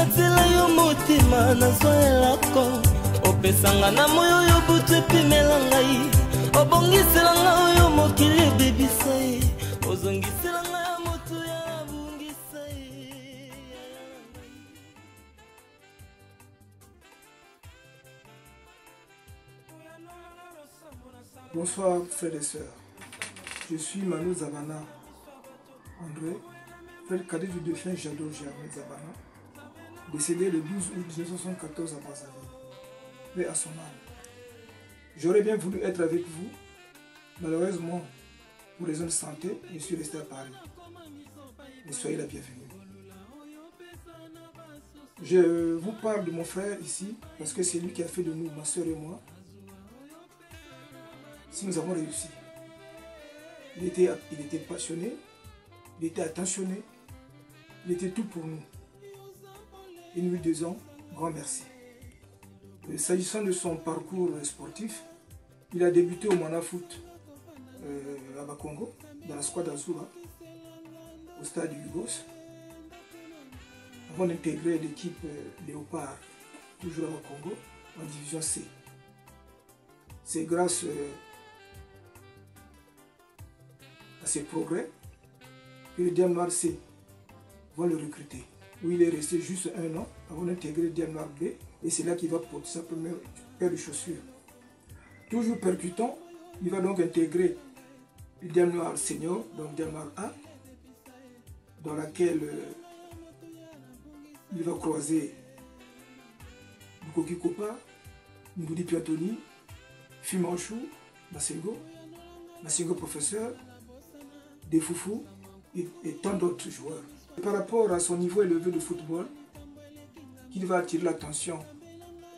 natela yo motima nazoelako opesanga na moyo yo butu epimela ngai obongisela ngai oyo mokili ebebisa ye ozongisela ngai ya motu ya bungisa ye. Bonsoir frères et sœurs, je suis Manu Zabana André, frère cadet du défunt Jado Germain Zabana, décédé le 12 août 1974 à Brazzaville, paix à son âme. J'aurais bien voulu être avec vous, malheureusement, pour les zones de santé, je suis resté à Paris. Mais soyez la bienvenue. Je vous parle de mon frère ici, parce que c'est lui qui a fait de nous, ma soeur et moi, si nous avons réussi. Il était passionné, il était attentionné, il était tout pour nous. Et nous lui disons grand merci. S'agissant de son parcours sportif, il a débuté au Mana Foot à Bakongo, dans la squad Azura, au stade du Lugos, avant d'intégrer l'équipe Léopard, toujours à Bakongo, en division C. C'est grâce à ses progrès que le Diable Noir C va le recruter, où il est resté juste 1 an avant d'intégrer le Diable Noir B, et c'est là qu'il va porter sa première paire de chaussures. Toujours percutant, il va donc intégrer le Diable Noir Senior, donc Diable Noir A, dans laquelle il va croiser Bukoki Kopa, Ngoudi Piatoni, Fimanchou, Massingo professeur, des Foufou et tant d'autres joueurs. Par rapport à son niveau élevé de football, qu'il va attirer l'attention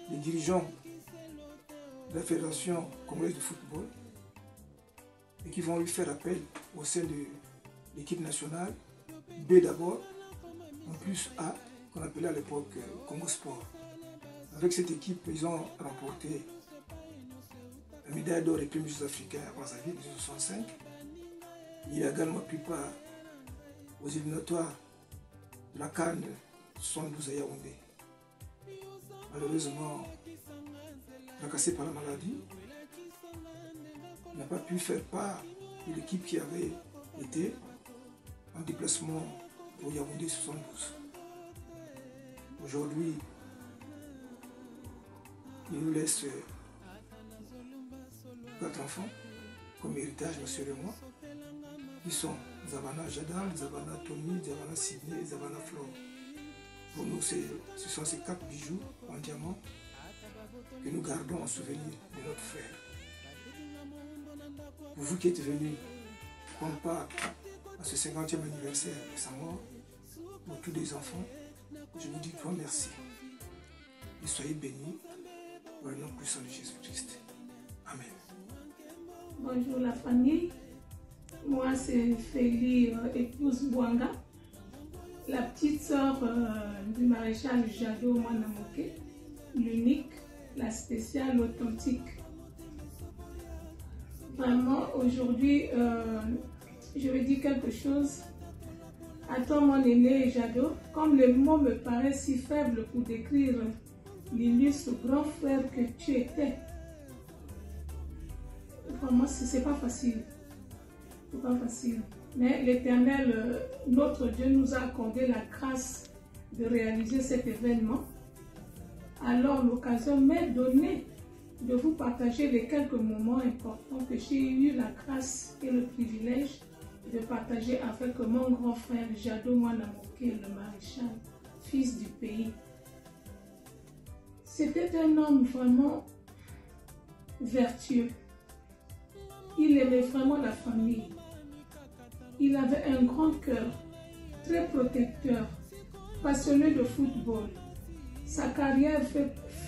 des dirigeants de la Fédération congolaise de football et qui vont lui faire appel au sein de l'équipe nationale, B d'abord, en plus A, qu'on appelait à l'époque Congo Sport. Avec cette équipe, ils ont remporté la médaille d'or et premiers Jeux africains à Brazzaville en 1965. Il a également pris part aux éliminatoires de la CAN 72 à Yaoundé. Malheureusement, fracassé par la maladie, il n'a pas pu faire part de l'équipe qui avait été en déplacement pour Yaoundé 72. Aujourd'hui, il nous laisse 4 enfants comme héritage, ma soeur et moi, qui sont Zabana Jadal, Zabana Tony, Zabana Sydney et Zabana Flore. Pour nous, ce sont ces 4 bijoux en diamant que nous gardons en souvenir de notre frère. Pour vous qui êtes venus prendre part à ce 50e anniversaire de sa mort, pour tous les enfants, je vous dis grand merci. Et soyez bénis dans le nom puissant de Jésus-Christ. Amen. Bonjour la famille. Moi, c'est Félie, épouse Bouanga, la petite sœur du maréchal Jado Mwanamoke, l'unique, la spéciale, authentique. Vraiment, aujourd'hui, je vais dire quelque chose. À toi, mon aîné Jado, comme le mot me paraît si faible pour décrire l'illustre grand frère que tu étais, vraiment, c'est pas facile. C'est pas facile. Mais l'Éternel, notre Dieu, nous a accordé la grâce de réaliser cet événement. Alors, l'occasion m'est donnée de vous partager les quelques moments importants que j'ai eu la grâce et le privilège de partager avec mon grand frère Jado Mwanamoke, le maréchal, fils du pays. C'était un homme vraiment vertueux. Il aimait vraiment la famille. Il avait un grand cœur, très protecteur, passionné de football. Sa carrière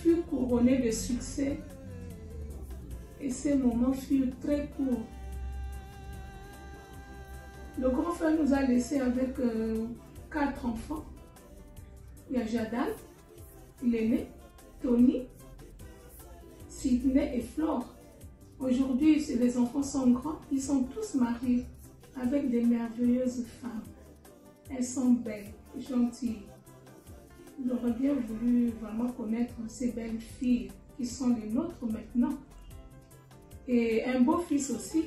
fut couronnée de succès et ces moments furent très courts. Le grand frère nous a laissé avec 4 enfants. Il y a Jadal, l'aîné, Tony, Sydney et Flore. Aujourd'hui, les enfants sont grands, ils sont tous mariés avec des merveilleuses femmes. Elles sont belles, gentilles. J'aurais bien voulu vraiment connaître ces belles filles qui sont les nôtres maintenant. Et un beau fils aussi.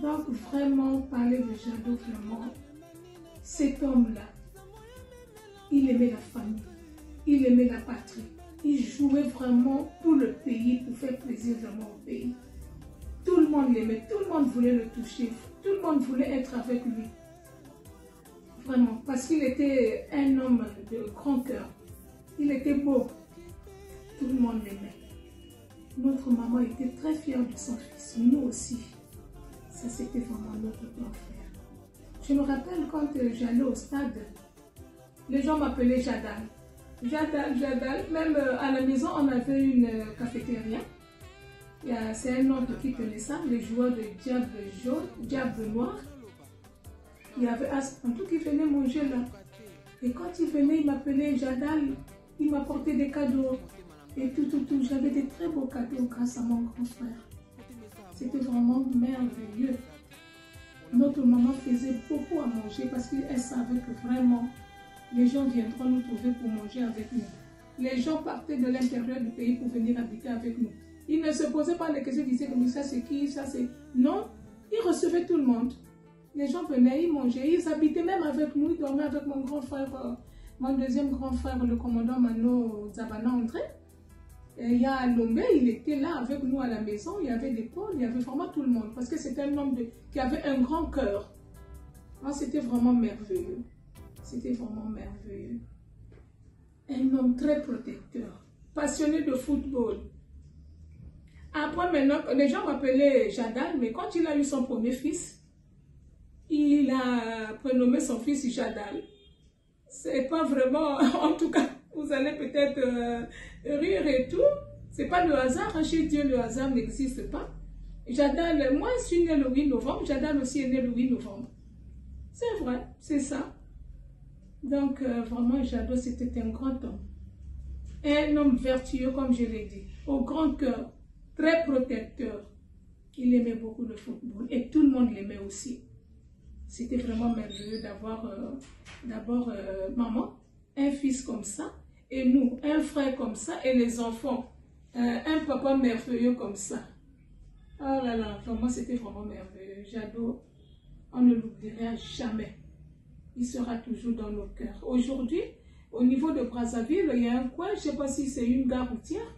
Donc vraiment, parler de Jado, vraiment, cet homme-là, il aimait la famille, il aimait la patrie. Il jouait vraiment pour le pays, pour faire plaisir vraiment au pays. Tout le monde l'aimait, tout le monde voulait le toucher, tout le monde voulait être avec lui. Vraiment, parce qu'il était un homme de grand cœur. Il était beau. Tout le monde l'aimait. Notre maman était très fière de son fils, nous aussi. Ça, c'était vraiment notre grand frère. Je me rappelle quand j'allais au stade, les gens m'appelaient Jadal. Jadal, Jadal. Même à la maison, on avait une cafétéria. C'est un autre qui tenait ça, les joueurs de Diable jaune, Diable noir. Il y avait Aspantou qui venait manger là. Et quand il venait, il m'appelait Jadal. Il m'apportait des cadeaux. Et tout. J'avais des très beaux cadeaux grâce à mon grand frère. C'était vraiment merveilleux. Notre maman faisait beaucoup à manger parce qu'elle savait que vraiment, les gens viendront nous trouver pour manger avec nous. Les gens partaient de l'intérieur du pays pour venir habiter avec nous. Ils ne se posaient pas les questions, ils disaient que ça c'est qui, ça c'est... Non, ils recevaient tout le monde. Les gens venaient, ils mangeaient, ils habitaient même avec nous, ils dormaient avec mon grand frère, mon deuxième grand frère, le commandant Mano Zabana André. Et il y a Lombe, il était là avec nous à la maison, il y avait des Paul, il y avait vraiment tout le monde, parce que c'était un homme qui avait un grand cœur. C'était vraiment merveilleux. C'était vraiment merveilleux. Un homme très protecteur, passionné de football. Après, maintenant, les gens m'appelaient Jadal, mais quand il a eu son premier fils, il a prénommé son fils Jadal. C'est pas vraiment, en tout cas, vous allez peut-être rire et tout. C'est pas le hasard, hein, chez Dieu, le hasard n'existe pas. Jadal, moi je suis né le 8 novembre, Jadal aussi est né le 8 novembre. C'est vrai, c'est ça. Donc, vraiment, Jado, c'était un grand homme. Un homme vertueux, comme je l'ai dit, au grand cœur, très protecteur. Il aimait beaucoup le football et tout le monde l'aimait aussi. C'était vraiment merveilleux d'avoir d'abord maman, un fils comme ça, et nous, un frère comme ça, et les enfants, un papa merveilleux comme ça. Oh là là, vraiment, c'était vraiment merveilleux. Jado, on ne l'oubliera jamais. Il sera toujours dans nos cœurs. Aujourd'hui, au niveau de Brazzaville, il y a un coin, je ne sais pas si c'est une gare routière,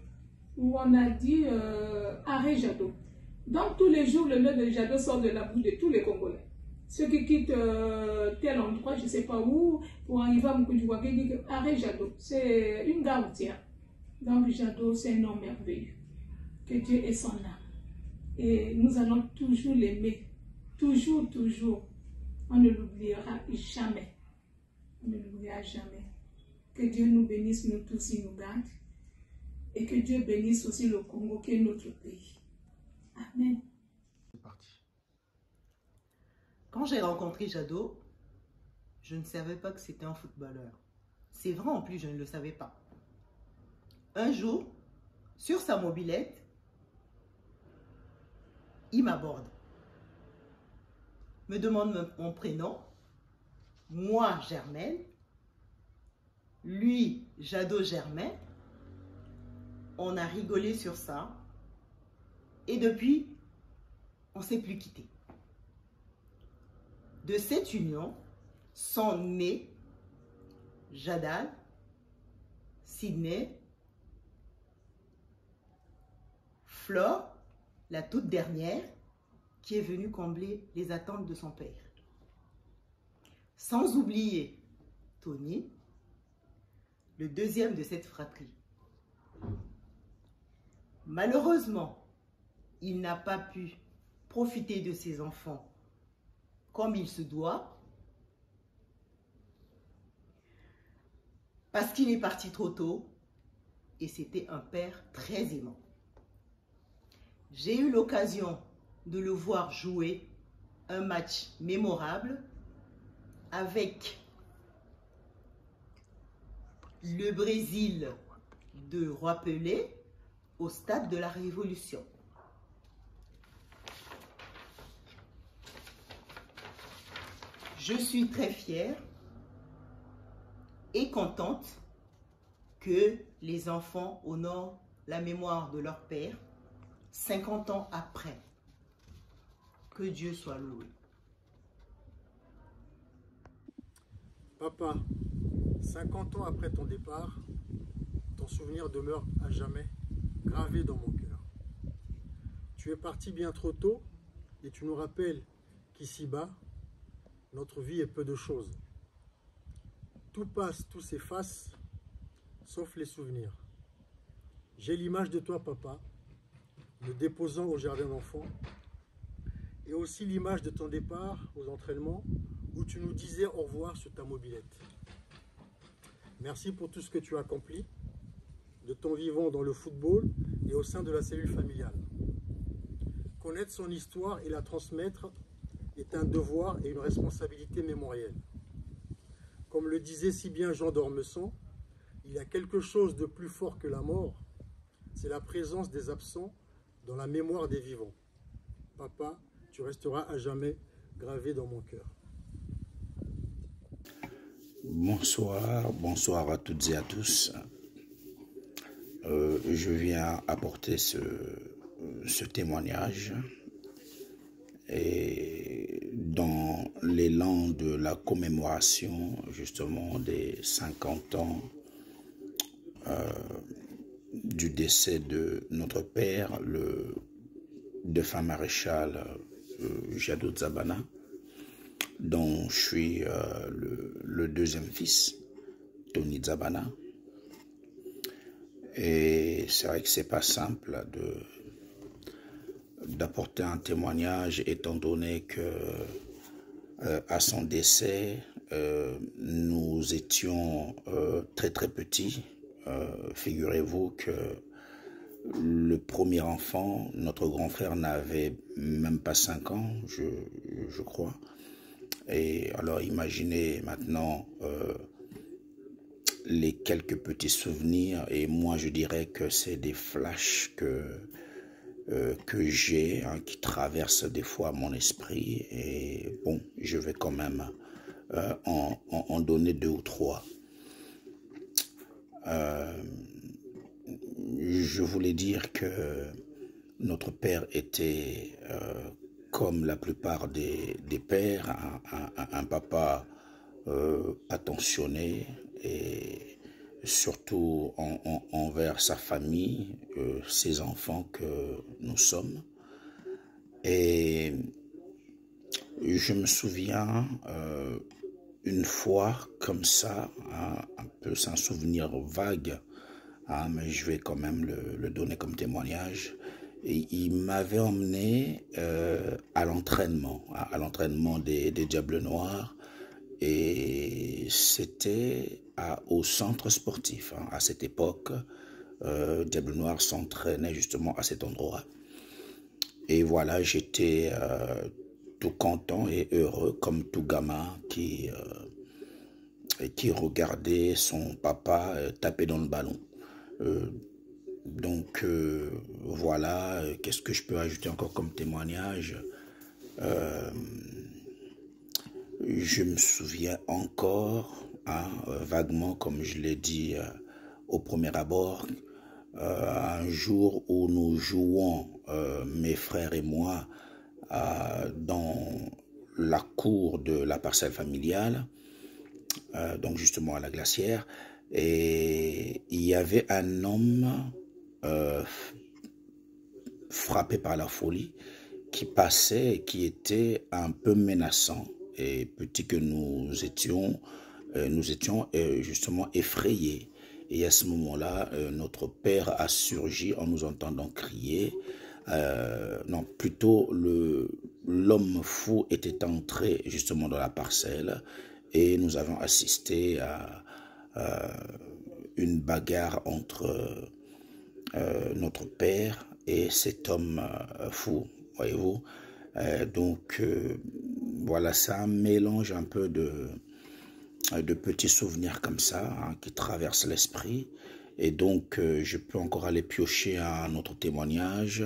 où on a dit arrêt Jado. Donc, tous les jours, le nom de Jado sort de la bouche de tous les Congolais. Ceux qui quittent tel endroit, je ne sais pas où, pour arriver à Mukudjouaké, ils disent arrêt Jado. C'est une gare routière. Donc, Jado, c'est un homme merveilleux. Que Dieu ait son âme. Et nous allons toujours l'aimer. Toujours, toujours. On ne l'oubliera jamais. On ne l'oubliera jamais. Que Dieu nous bénisse, nous tous, il nous garde. Et que Dieu bénisse aussi le Congo, qui est notre pays. Amen. C'est parti. Quand j'ai rencontré Jado, je ne savais pas que c'était un footballeur. C'est vrai, en plus, je ne le savais pas. Un jour, sur sa mobilette, il m'aborde. Me demande mon prénom. Moi, Germaine. Lui, Jado Germain. On a rigolé sur ça. Et depuis, on ne s'est plus quitté. De cette union sont nés Jadal, Sydney, Flore, la toute dernière, qui est venue combler les attentes de son père. Sans oublier Tony, le deuxième de cette fratrie. Malheureusement, il n'a pas pu profiter de ses enfants comme il se doit, parce qu'il est parti trop tôt et c'était un père très aimant. J'ai eu l'occasion de le voir jouer un match mémorable avec le Brésil de Roi Pelé au stade de la Révolution. Je suis très fière et contente que les enfants honorent la mémoire de leur père 50 ans après. Que Dieu soit loué. Papa, 50 ans après ton départ, ton souvenir demeure à jamais gravé dans mon cœur. Tu es parti bien trop tôt et tu nous rappelles qu'ici-bas, notre vie est peu de choses. Tout passe, tout s'efface, sauf les souvenirs. J'ai l'image de toi, papa, me déposant au jardin d'enfants, et aussi l'image de ton départ aux entraînements, où tu nous disais au revoir sur ta mobilette. Merci pour tout ce que tu as accompli, de ton vivant dans le football et au sein de la cellule familiale. Connaître son histoire et la transmettre est un devoir et une responsabilité mémorielle. Comme le disait si bien Jean d'Ormesson, il y a quelque chose de plus fort que la mort, c'est la présence des absents dans la mémoire des vivants. Papa, tu resteras à jamais gravé dans mon cœur. Bonsoir, bonsoir à toutes et à tous. Je viens apporter ce témoignage et dans l'élan de la commémoration justement des 50 ans du décès de notre père, le défunt maréchal Jadot Zabana, dont je suis le deuxième fils, Tony Zabana. Et c'est vrai que c'est pas simple d'apporter un témoignage, étant donné que à son décès, nous étions très petits. Figurez-vous que le premier enfant, notre grand frère, n'avait même pas 5 ans, je crois. Et alors imaginez maintenant les quelques petits souvenirs, et moi je dirais que c'est des flashs que j'ai, hein, qui traversent des fois mon esprit, et bon, je vais quand même en donner 2 ou 3. Je voulais dire que notre père était, comme la plupart des pères, un papa attentionné, et surtout envers sa famille, ses enfants que nous sommes. Et je me souviens une fois comme ça, hein, un peu, c'est un souvenir vague, hein, mais je vais quand même le donner comme témoignage. Et il m'avait emmené à l'entraînement des Diables Noirs, et c'était au centre sportif, hein. À cette époque, Diables Noirs s'entraînait justement à cet endroit. Et voilà, j'étais tout content et heureux, comme tout gamin qui regardait son papa taper dans le ballon. Donc voilà, qu'est-ce que je peux ajouter encore comme témoignage? Je me souviens encore, hein, vaguement, comme je l'ai dit au premier abord, un jour où nous jouons, mes frères et moi, dans la cour de la parcelle familiale, donc justement à la Glacière, et il y avait un homme frappé par la folie qui passait et qui était un peu menaçant. Et petit que nous étions justement effrayés. Et à ce moment-là, notre père a surgi en nous entendant crier. Non, plutôt l'homme fou était entré justement dans la parcelle, et nous avons assisté à une bagarre entre notre père et cet homme fou, voyez-vous. Donc voilà, c'est un mélange un peu de petits souvenirs comme ça, hein, qui traversent l'esprit. Et donc je peux encore aller piocher un autre témoignage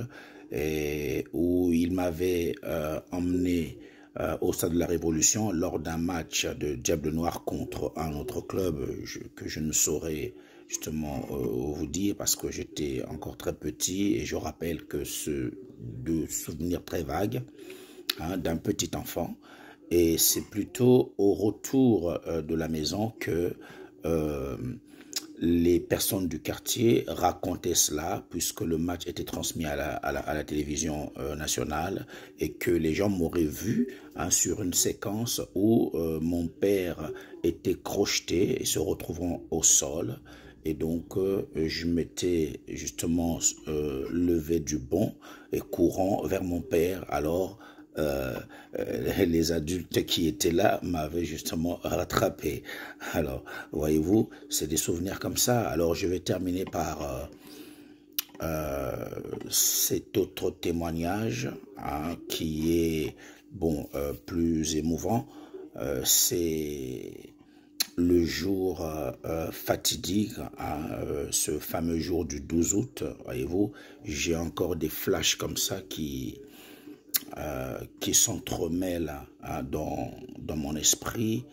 où il m'avait emmené au Stade de la Révolution lors d'un match de Diable Noir contre un autre club que je ne saurais justement vous dire parce que j'étais encore très petit et je rappelle que de souvenirs très vagues d'un petit enfant. Et c'est plutôt au retour de la maison que les personnes du quartier racontaient cela, puisque le match était transmis à la télévision nationale et que les gens m'auraient vu sur une séquence où mon père était crocheté et se retrouvant au sol. Et donc, je m'étais justement levé du banc et courant vers mon père. Alors, les adultes qui étaient là m'avaient justement rattrapé. Alors, voyez-vous, c'est des souvenirs comme ça. Alors, je vais terminer par cet autre témoignage qui est, bon, plus émouvant. C'est le jour fatidique, ce fameux jour du 12 août, voyez-vous, j'ai encore des flashs comme ça qui s'entremêlent dans mon esprit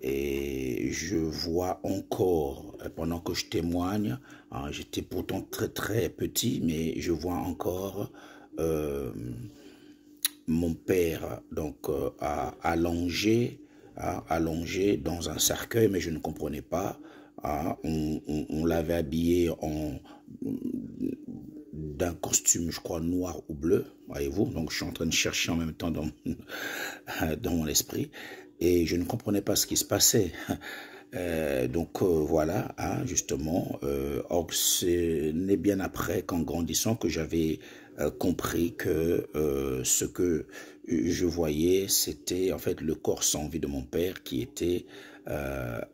et je vois encore, pendant que je témoigne, j'étais pourtant très très petit, mais je vois encore mon père donc allongé dans un cercueil, mais je ne comprenais pas. On l'avait habillé d'un costume, je crois, noir ou bleu, voyez-vous. Donc, je suis en train de chercher en même temps dans mon esprit. Et je ne comprenais pas ce qui se passait. Voilà, justement. Or, ce n'est bien après, qu'en grandissant, que j'avais compris que ce que je voyais, c'était en fait le corps sans vie de mon père qui était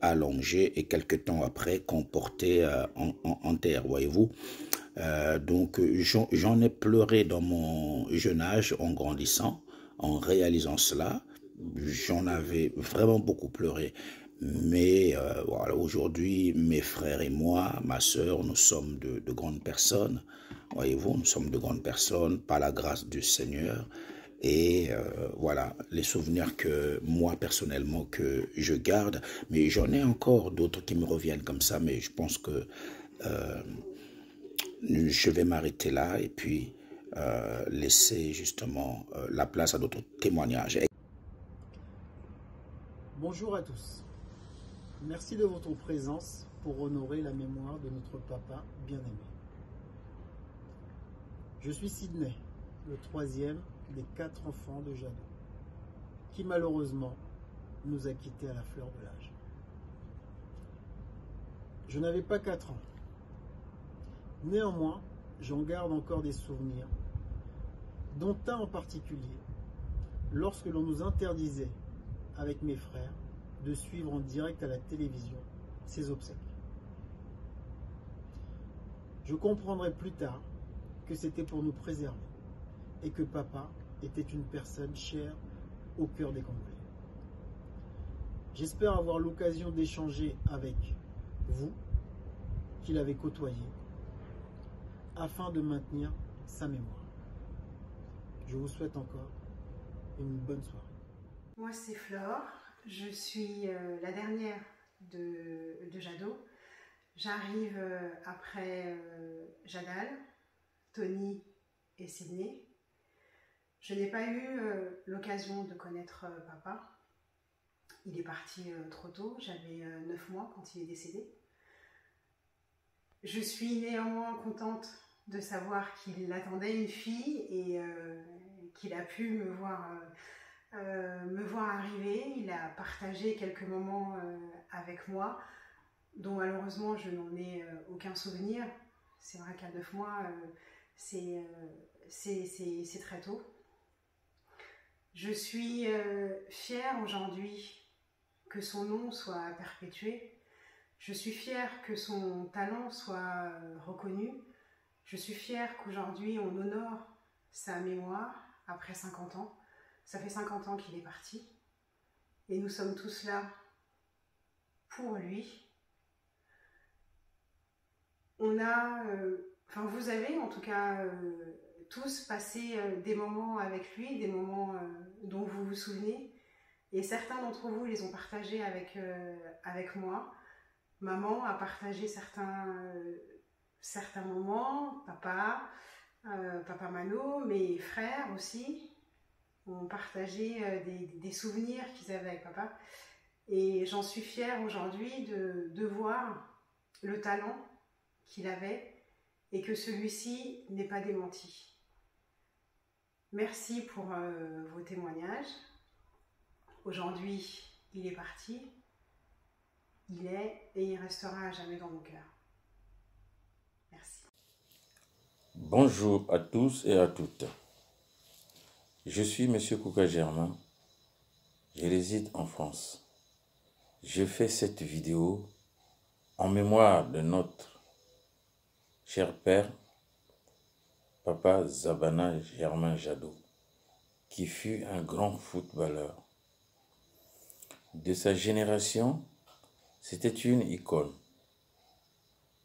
allongé et quelque temps après qu'on portait en terre, voyez-vous. Donc j'en ai pleuré dans mon jeune âge en grandissant, en réalisant cela. J'en avais vraiment beaucoup pleuré. Mais voilà, aujourd'hui, mes frères et moi, ma sœur, nous sommes de grandes personnes. Voyez-vous, nous sommes de grandes personnes par la grâce du Seigneur. Et voilà, les souvenirs que moi, personnellement, que je garde. Mais j'en ai encore d'autres qui me reviennent comme ça. Mais je pense que je vais m'arrêter là et puis laisser justement la place à d'autres témoignages. Bonjour à tous. Merci de votre présence pour honorer la mémoire de notre papa bien-aimé. Je suis Sidney, le troisième des 4 enfants de Jadot, qui malheureusement nous a quittés à la fleur de l'âge. Je n'avais pas 4 ans. Néanmoins, j'en garde encore des souvenirs, dont un en particulier, lorsque l'on nous interdisait, avec mes frères, de suivre en direct à la télévision ses obsèques. Je comprendrai plus tard que c'était pour nous préserver et que papa était une personne chère au cœur des Congolais. J'espère avoir l'occasion d'échanger avec vous, qui l'avez côtoyé, afin de maintenir sa mémoire. Je vous souhaite encore une bonne soirée. Moi, c'est Flore. Je suis la dernière de Jadot. J'arrive après Jadal, Tony et Sidney. Je n'ai pas eu l'occasion de connaître papa. Il est parti trop tôt. J'avais 9 mois quand il est décédé. Je suis néanmoins contente de savoir qu'il attendait une fille et qu'il a pu me voir arriver. Il a partagé quelques moments avec moi, dont malheureusement je n'en ai aucun souvenir. C'est vrai qu'à 9 mois, c'est très tôt. Je suis fière aujourd'hui que son nom soit perpétué. Je suis fière que son talent soit reconnu. Je suis fière qu'aujourd'hui on honore sa mémoire après 50 ans. Ça fait 50 ans qu'il est parti. Et nous sommes tous là pour lui. On a, vous avez en tout cas tous passé des moments avec lui, des moments dont vous vous souvenez. Et certains d'entre vous les ont partagés avec moi. Maman a partagé certains moments, papa Mano, mes frères aussi ont partagé des souvenirs qu'ils avaient avec papa. Et j'en suis fière aujourd'hui de voir le talent qu'il avait et que celui-ci n'est pas démenti. Merci pour vos témoignages. Aujourd'hui, il est parti. Il est et il restera à jamais dans mon cœur. Merci. Bonjour à tous et à toutes. Je suis M. Kouka Germain. Je réside en France. Je fais cette vidéo en mémoire de notre cher père, Papa Zabana Germain Jadot, qui fut un grand footballeur. De sa génération, c'était une icône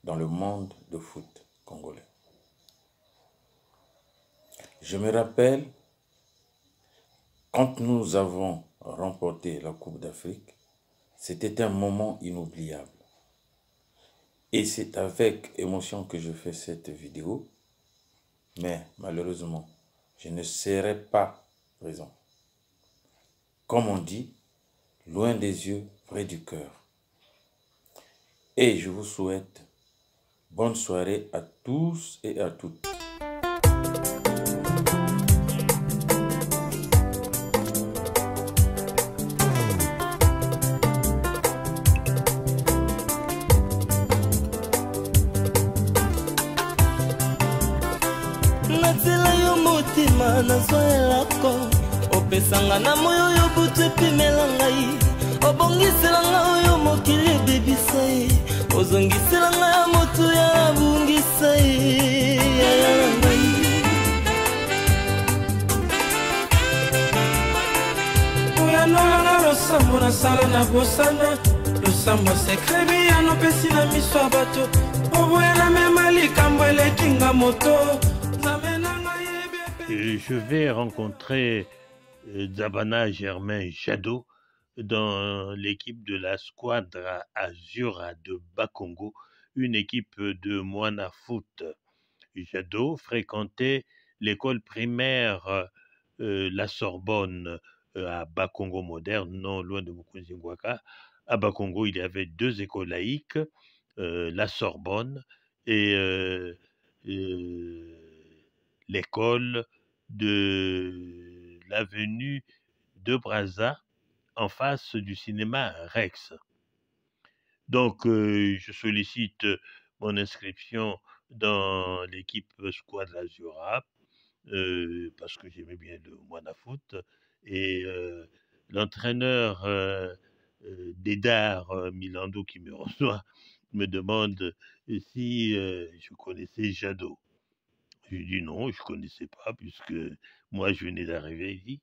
dans le monde de foot congolais. Je me rappelle, quand nous avons remporté la Coupe d'Afrique, c'était un moment inoubliable. Et c'est avec émotion que je fais cette vidéo, mais malheureusement, je ne serai pas présent. Comme on dit, loin des yeux, près du cœur. Et je vous souhaite bonne soirée à tous et à toutes. natila yo motima nazwelako opesanga na moyo oyo butu epimela ngai obongisela ngai oyo mokili ebebisa ye ozongisela ngai ya motu ya abungisa ye yayala ngai oyanolanga losambo nasala na bosana losambo sekrebi yanopesi na miso ya bato oboyana mema likambo elekinga moto. Je vais rencontrer Zabana Germain Jadot dans l'équipe de la Squadra Azura de Bakongo, une équipe de Moana Foot. Jadot fréquentait l'école primaire La Sorbonne à Bakongo moderne, non loin de Mukunzi-Ngwaka. À Bakongo, il y avait deux écoles laïques, La Sorbonne et l'école de l'avenue de Brazza en face du cinéma Rex. Donc, je sollicite mon inscription dans l'équipe Squadra Azura parce que j'aimais bien le Moana Foot et l'entraîneur d'Edar Milando qui me reçoit me demande si je connaissais Jadot. Je lui dis non, je ne connaissais pas, puisque moi, je venais d'arriver. Il dit,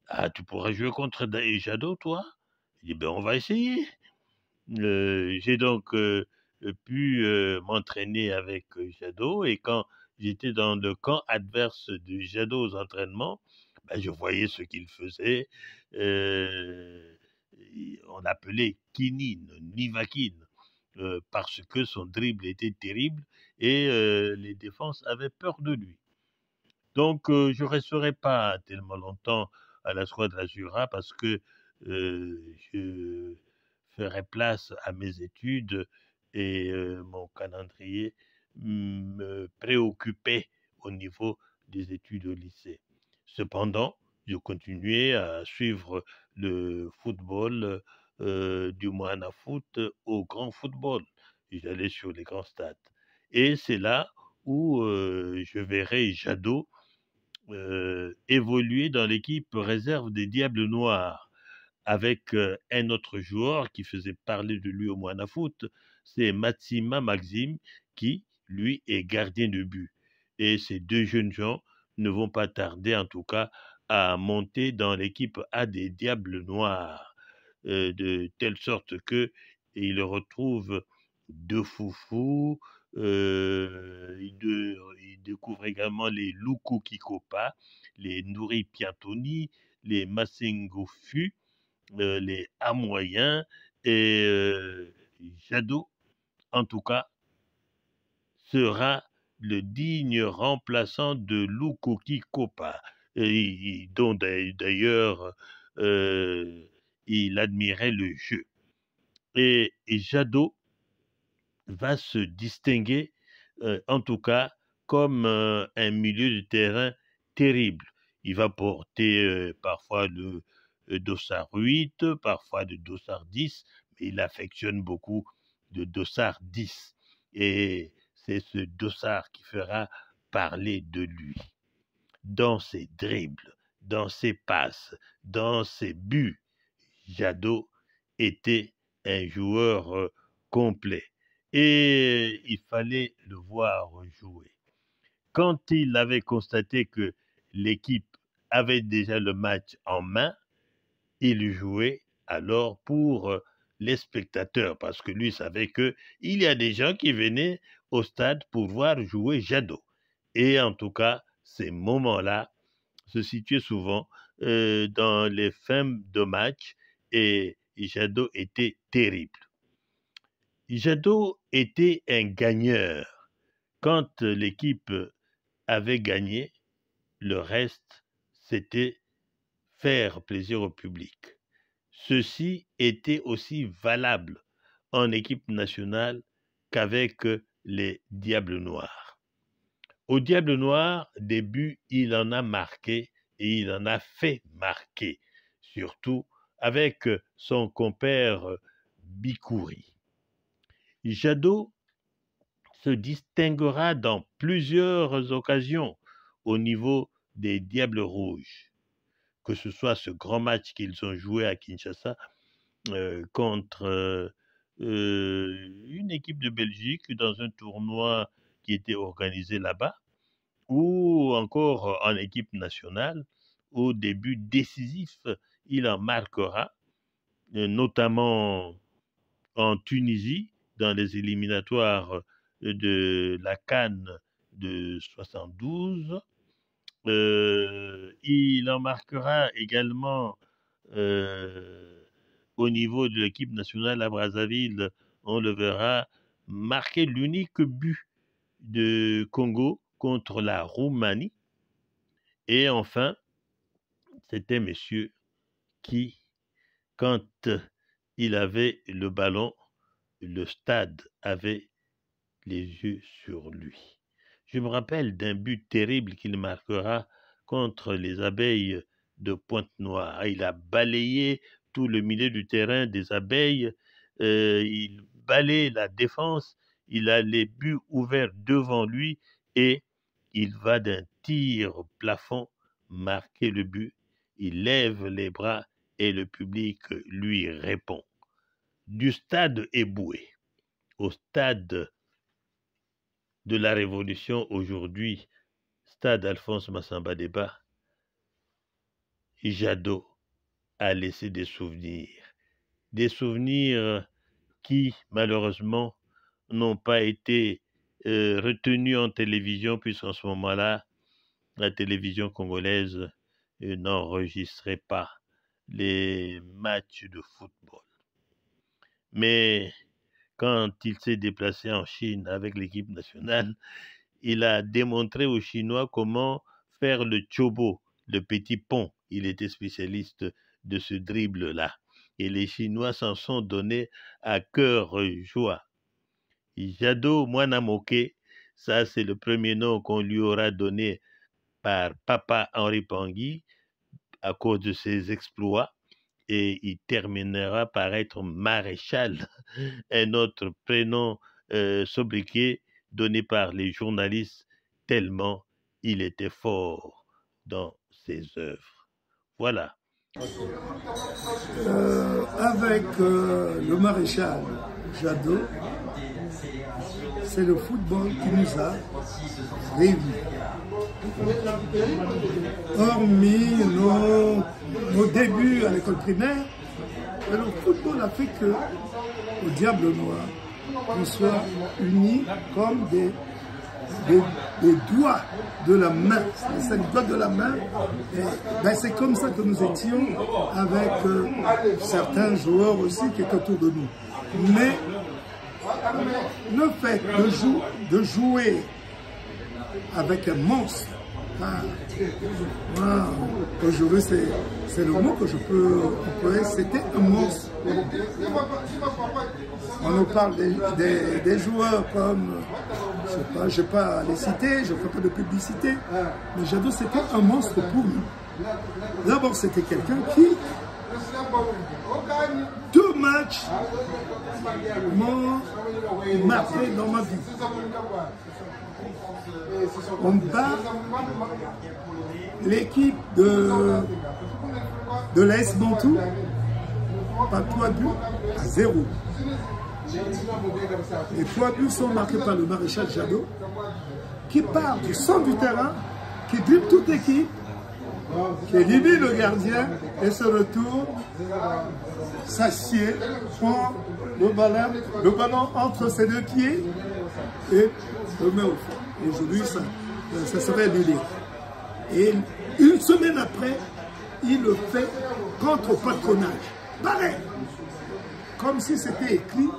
ah, tu pourras jouer contre Jadot, toi? Il dit, ben, on va essayer. J'ai donc pu m'entraîner avec Jadot, et quand j'étais dans le camp adverse de Jadot aux entraînements, ben, je voyais ce qu'il faisait. On appelait Kinine, Nivakine, parce que son dribble était terrible et les défenses avaient peur de lui. Donc, je ne resterai pas tellement longtemps à la Squadra Azura parce que je ferai place à mes études et mon calendrier me préoccupait au niveau des études au lycée. Cependant, je continuais à suivre le football du Moana Foot au grand football. J'allais sur les grands stades. Et c'est là où je verrai Jadot évoluer dans l'équipe réserve des Diables Noirs avec un autre joueur qui faisait parler de lui au Moana Foot, c'est Matsima Maxime qui, lui, est gardien de but. Et ces deux jeunes gens ne vont pas tarder, en tout cas, à monter dans l'équipe A des Diables Noirs, de telle sorte qu'ils retrouvent De Foufou, il découvre également les Luku Kikopa, les Nouri Piantoni, les Masengo Fu, les Amoyens et Jadot, en tout cas, sera le digne remplaçant de Luku Kikopa, dont d'ailleurs il admirait le jeu. Et Jadot va se distinguer, en tout cas, comme un milieu de terrain terrible. Il va porter parfois le dossard 8, parfois le dossard 10, mais il affectionne beaucoup le dossard 10. Et c'est ce dossard qui fera parler de lui. Dans ses dribbles, dans ses passes, dans ses buts, Jadot était un joueur complet. Et il fallait le voir jouer. Quand il avait constaté que l'équipe avait déjà le match en main, il jouait alors pour les spectateurs, parce que lui savait qu'il y a des gens qui venaient au stade pour voir jouer Jadot. Et en tout cas, ces moments-là se situaient souvent dans les fins de match, et Jadot était terrible. Jadot était un gagneur. Quand l'équipe avait gagné, le reste, c'était faire plaisir au public. Ceci était aussi valable en équipe nationale qu'avec les Diables Noirs. Au Diable Noir, des buts, il en a marqué et il en a fait marquer, surtout avec son compère Bikouri. Jadot se distinguera dans plusieurs occasions au niveau des Diables Rouges, que ce soit ce grand match qu'ils ont joué à Kinshasa contre une équipe de Belgique dans un tournoi qui était organisé là-bas, ou encore en équipe nationale, au début décisif, il en marquera, notamment en Tunisie, dans les éliminatoires de la CAN de 72. Il en marquera également au niveau de l'équipe nationale à Brazzaville. On le verra marquer l'unique but de Congo contre la Roumanie. Et enfin, c'était monsieur qui, quand il avait le ballon, le stade avait les yeux sur lui. Je me rappelle d'un but terrible qu'il marquera contre les Abeilles de Pointe-Noire. Il a balayé tout le milieu du terrain des Abeilles, il balaye la défense, il a les buts ouverts devant lui et il va d'un tir au plafond marquer le but. Il lève les bras et le public lui répond. Du stade Eboué au stade de la Révolution aujourd'hui, stade Alphonse Massamba Déba, Jadot a laissé des souvenirs qui malheureusement n'ont pas été retenus en télévision, puisqu'en ce moment-là, la télévision congolaise n'enregistrait pas les matchs de football. Mais quand il s'est déplacé en Chine avec l'équipe nationale, il a démontré aux Chinois comment faire le chobo, le petit pont. Il était spécialiste de ce dribble-là. Et les Chinois s'en sont donnés à cœur joie. Jadot Mwanamoke, ça c'est le premier nom qu'on lui aura donné par Papa Henri Pangui à cause de ses exploits. Et il terminera par être maréchal, un autre prénom sobriquet donné par les journalistes, tellement il était fort dans ses œuvres. Voilà. Avec le maréchal Jadot, c'est le football qui nous a réunis. Hormis nos débuts à l'école primaire, le football a fait que, au Diable Noir, qu'on soit unis comme des doigts de la main. C'est le doigt de la main. Ben, c'est comme ça que nous étions avec certains joueurs aussi qui étaient autour de nous. Mais le fait de jouer avec un monstre, aujourd'hui c'est le mot que je peux employer, c'était un monstre. On nous parle des joueurs comme, je ne sais pas les citer, je ne fais pas de publicité, mais Jadot c'était un monstre pour nous. D'abord c'était quelqu'un qui, 2 matchs m'ont marqué dans ma vie. On bat l'équipe de l'AS Mantoue par 3 buts à 0. Les 3 buts sont marqués par le maréchal Jadot, qui part du centre du terrain, qui dribble toute l'équipe, qui élimine le gardien et se retourne, s'assied, prend le ballon entre ses 2 pieds et le met au fond. Aujourd'hui, ça serait annulé. Et une semaine après, il le fait contre patronage. Pareil, comme si c'était écrit,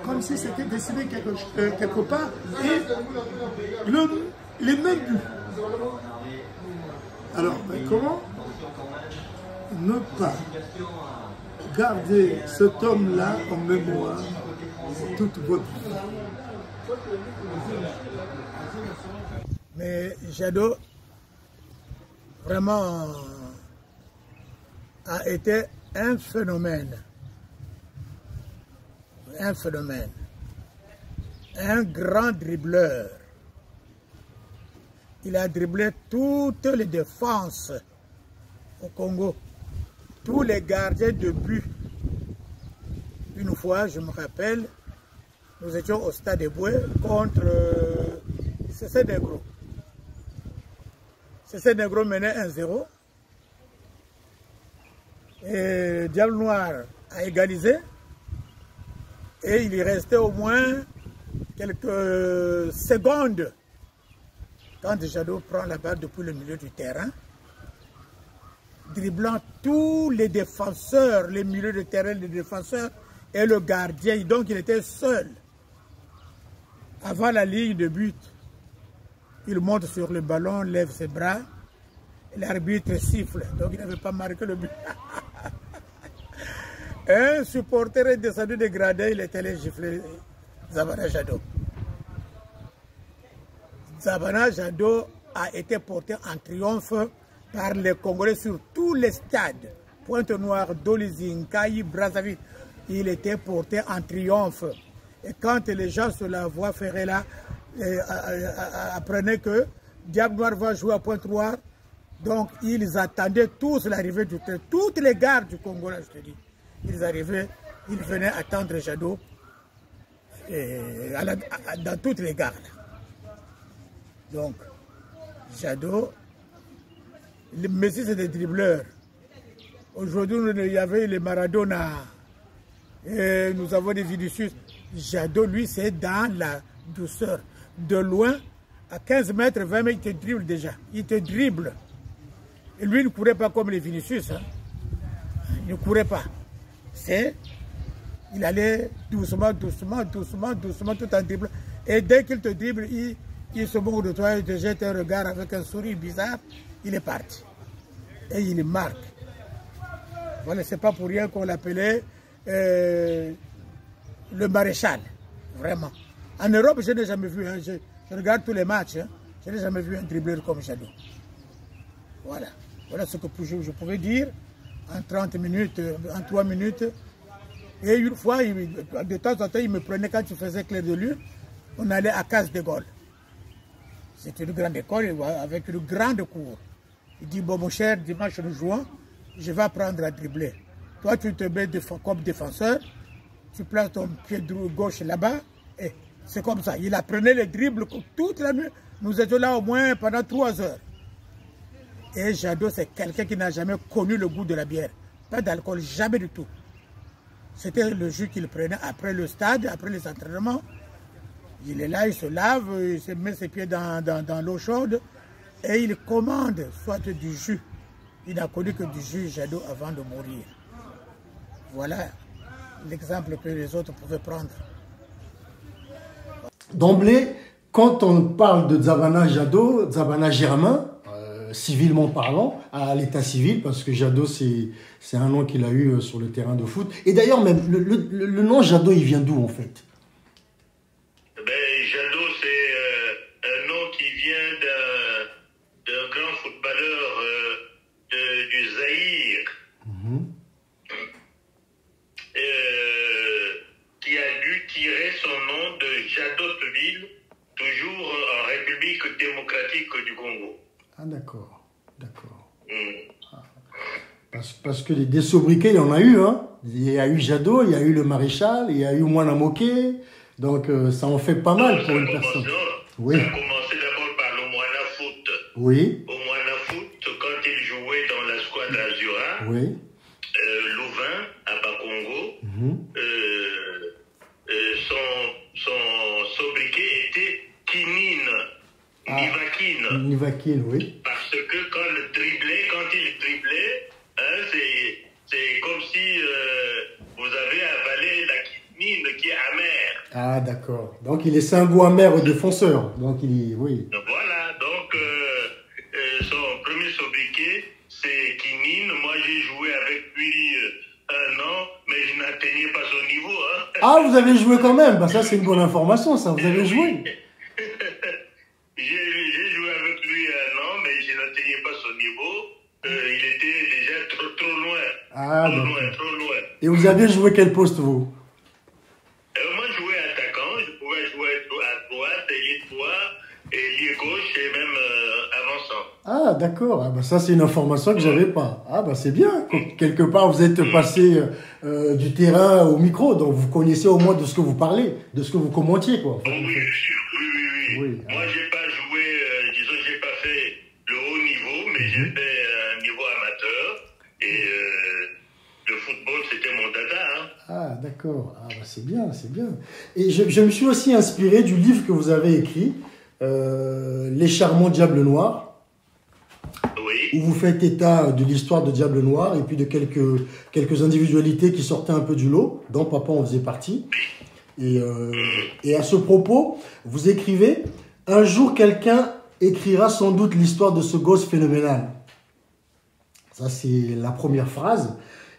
comme si c'était dessiné quelque part, et les mêmes buts. Alors, comment ne pas garder cet homme-là en mémoire toute votre vie? Mais Jadot, vraiment, a été un phénomène. Un phénomène. Un grand dribbleur. Il a dribblé toutes les défenses au Congo. Tous les gardiens de but. Une fois, je me rappelle, nous étions au Stade de Boué contre CC Negro. CC Negro menait 1-0. Et Diable Noir a égalisé. Et il y restait au moins quelques secondes quand Jadot prend la balle depuis le milieu du terrain, dribblant tous les défenseurs, les milieux de terrain, les défenseurs et le gardien. Donc il était seul avant la ligne de but. Il monte sur le ballon, lève ses bras, l'arbitre siffle. Donc il n'avait pas marqué le but. Un supporter est descendu des gradins, il est allé gifler Zabana Jadot. Zabana Jadot a été porté en triomphe par les Congolais sur tous les stades. Pointe-Noire, Dolizing, Kayi, Brazzaville. Il était porté en triomphe. Et quand les gens sur la voie ferrée là apprenaient que Diable Noir va jouer à Pointe-Noire, donc ils attendaient tous l'arrivée du train. Toutes les gares du Congo, là, je te dis. Ils arrivaient, ils venaient attendre Jadot dans toutes les gares. Là. Donc, Jadot, le Messi c'est des dribbleurs. Aujourd'hui, il y avait les Maradona, et nous avons des Vinicius. Jadot, lui, c'est dans la douceur. De loin, à 15 mètres, 20 mètres, il te dribble déjà. Il te dribble. Et lui, il ne courait pas comme les Vinicius. Hein. Il ne courait pas. Il allait doucement, doucement, doucement, doucement, tout en dribblant. Et dès qu'il te dribble, il se moque de toi, il te jette un regard avec un sourire bizarre, il est parti. Et il marque. Voilà, c'est pas pour rien qu'on l'appelait le maréchal, vraiment. En Europe, je n'ai jamais vu, hein, je regarde tous les matchs, hein, je n'ai jamais vu un dribbleur comme Jadot. Voilà. Voilà ce que je pouvais dire en 30 minutes, en 3 minutes. Et une fois, de temps en temps, il me prenait quand il faisait clair de lune, on allait à Case de Gaulle. C'est une grande école avec une grande cour. Il dit, bon mon cher, dimanche nous jouons, je vais apprendre à dribbler. Toi tu te mets comme défenseur, tu places ton pied gauche là-bas, et c'est comme ça. Il apprenait les dribbles toute la nuit. Nous étions là au moins pendant 3 heures. Et Jadot, c'est quelqu'un qui n'a jamais connu le goût de la bière. Pas d'alcool, jamais du tout. C'était le jus qu'il prenait après le stade, après les entraînements. Il est là, il se lave, il se met ses pieds dans l'eau chaude et il commande soit du jus. Il n'a connu que du jus Jadot avant de mourir. Voilà l'exemple que les autres pouvaient prendre. D'emblée, quand on parle de Nzabana Jadot, Nzabana Germain, civilement parlant, à l'état civil, parce que Jadot, c'est un nom qu'il a eu sur le terrain de foot. Et d'ailleurs, même, le nom Jadot, il vient d'où, en fait? Jadot, c'est un nom qui vient d'un grand footballeur du Zaïre, qui a dû tirer son nom de Jadotville, toujours en République démocratique du Congo. Ah d'accord, d'accord. Parce que des sobriquets, il y en a eu, hein. Il y a eu Jadot, il y a eu le Maréchal, il y a eu Mwana Moké, donc ça en fait pas mal pour une personne. Oui. Ça a commencé d'abord par le Mwana Foot. Oui. Au Mwana Foot, quand il jouait dans la squadre Azura, oui. Louvain, à Bakongo, son sobriquet était Kinine. Nivakine. Nivakine, oui. Parce que quand il driblait, hein, c'est comme si vous avez avalé la quinine qui est amère. Ah, d'accord. Donc, il laissait un goût amer au défenseur. Donc, oui. Voilà. Donc, son premier sobriquet, c'est Kinine. Moi, j'ai joué avec lui un an, mais je n'atteignais pas son niveau. Hein. Ah, vous avez joué quand même. Bah, ça, c'est une bonne information, ça. Vous avez joué. J'ai joué avec lui un an, mais je n'atteignais pas son niveau. Il était déjà trop loin. Ah, trop loin. Et vous aviez joué quel poste, vous? Moi, je jouais attaquant. Je pouvais jouer à droite, ailier droit, ailier gauche et même avançant. Ah, d'accord. Ah, bah, ça, c'est une information que j'avais pas. Ah, bah, c'est bien. Quelque part, vous êtes passé du terrain au micro, donc vous connaissez au moins de ce que vous parlez, de ce que vous commentiez, quoi. Oui. Moi, j'ai pas joué, disons, j'ai pas fait le haut niveau, mais j'ai fait un niveau amateur. Et le football, c'était mon dada. Hein. Ah, d'accord. Ah, bah, c'est bien, c'est bien. Et je me suis aussi inspiré du livre que vous avez écrit, Les Charmants Diables Noirs. Oui. Où vous faites état de l'histoire de Diable Noir et puis de quelques individualités qui sortaient un peu du lot, dont Papa en faisait partie. Et à ce propos, vous écrivez « Un jour, quelqu'un écrira sans doute l'histoire de ce gosse phénoménal ». Ça, c'est la première phrase.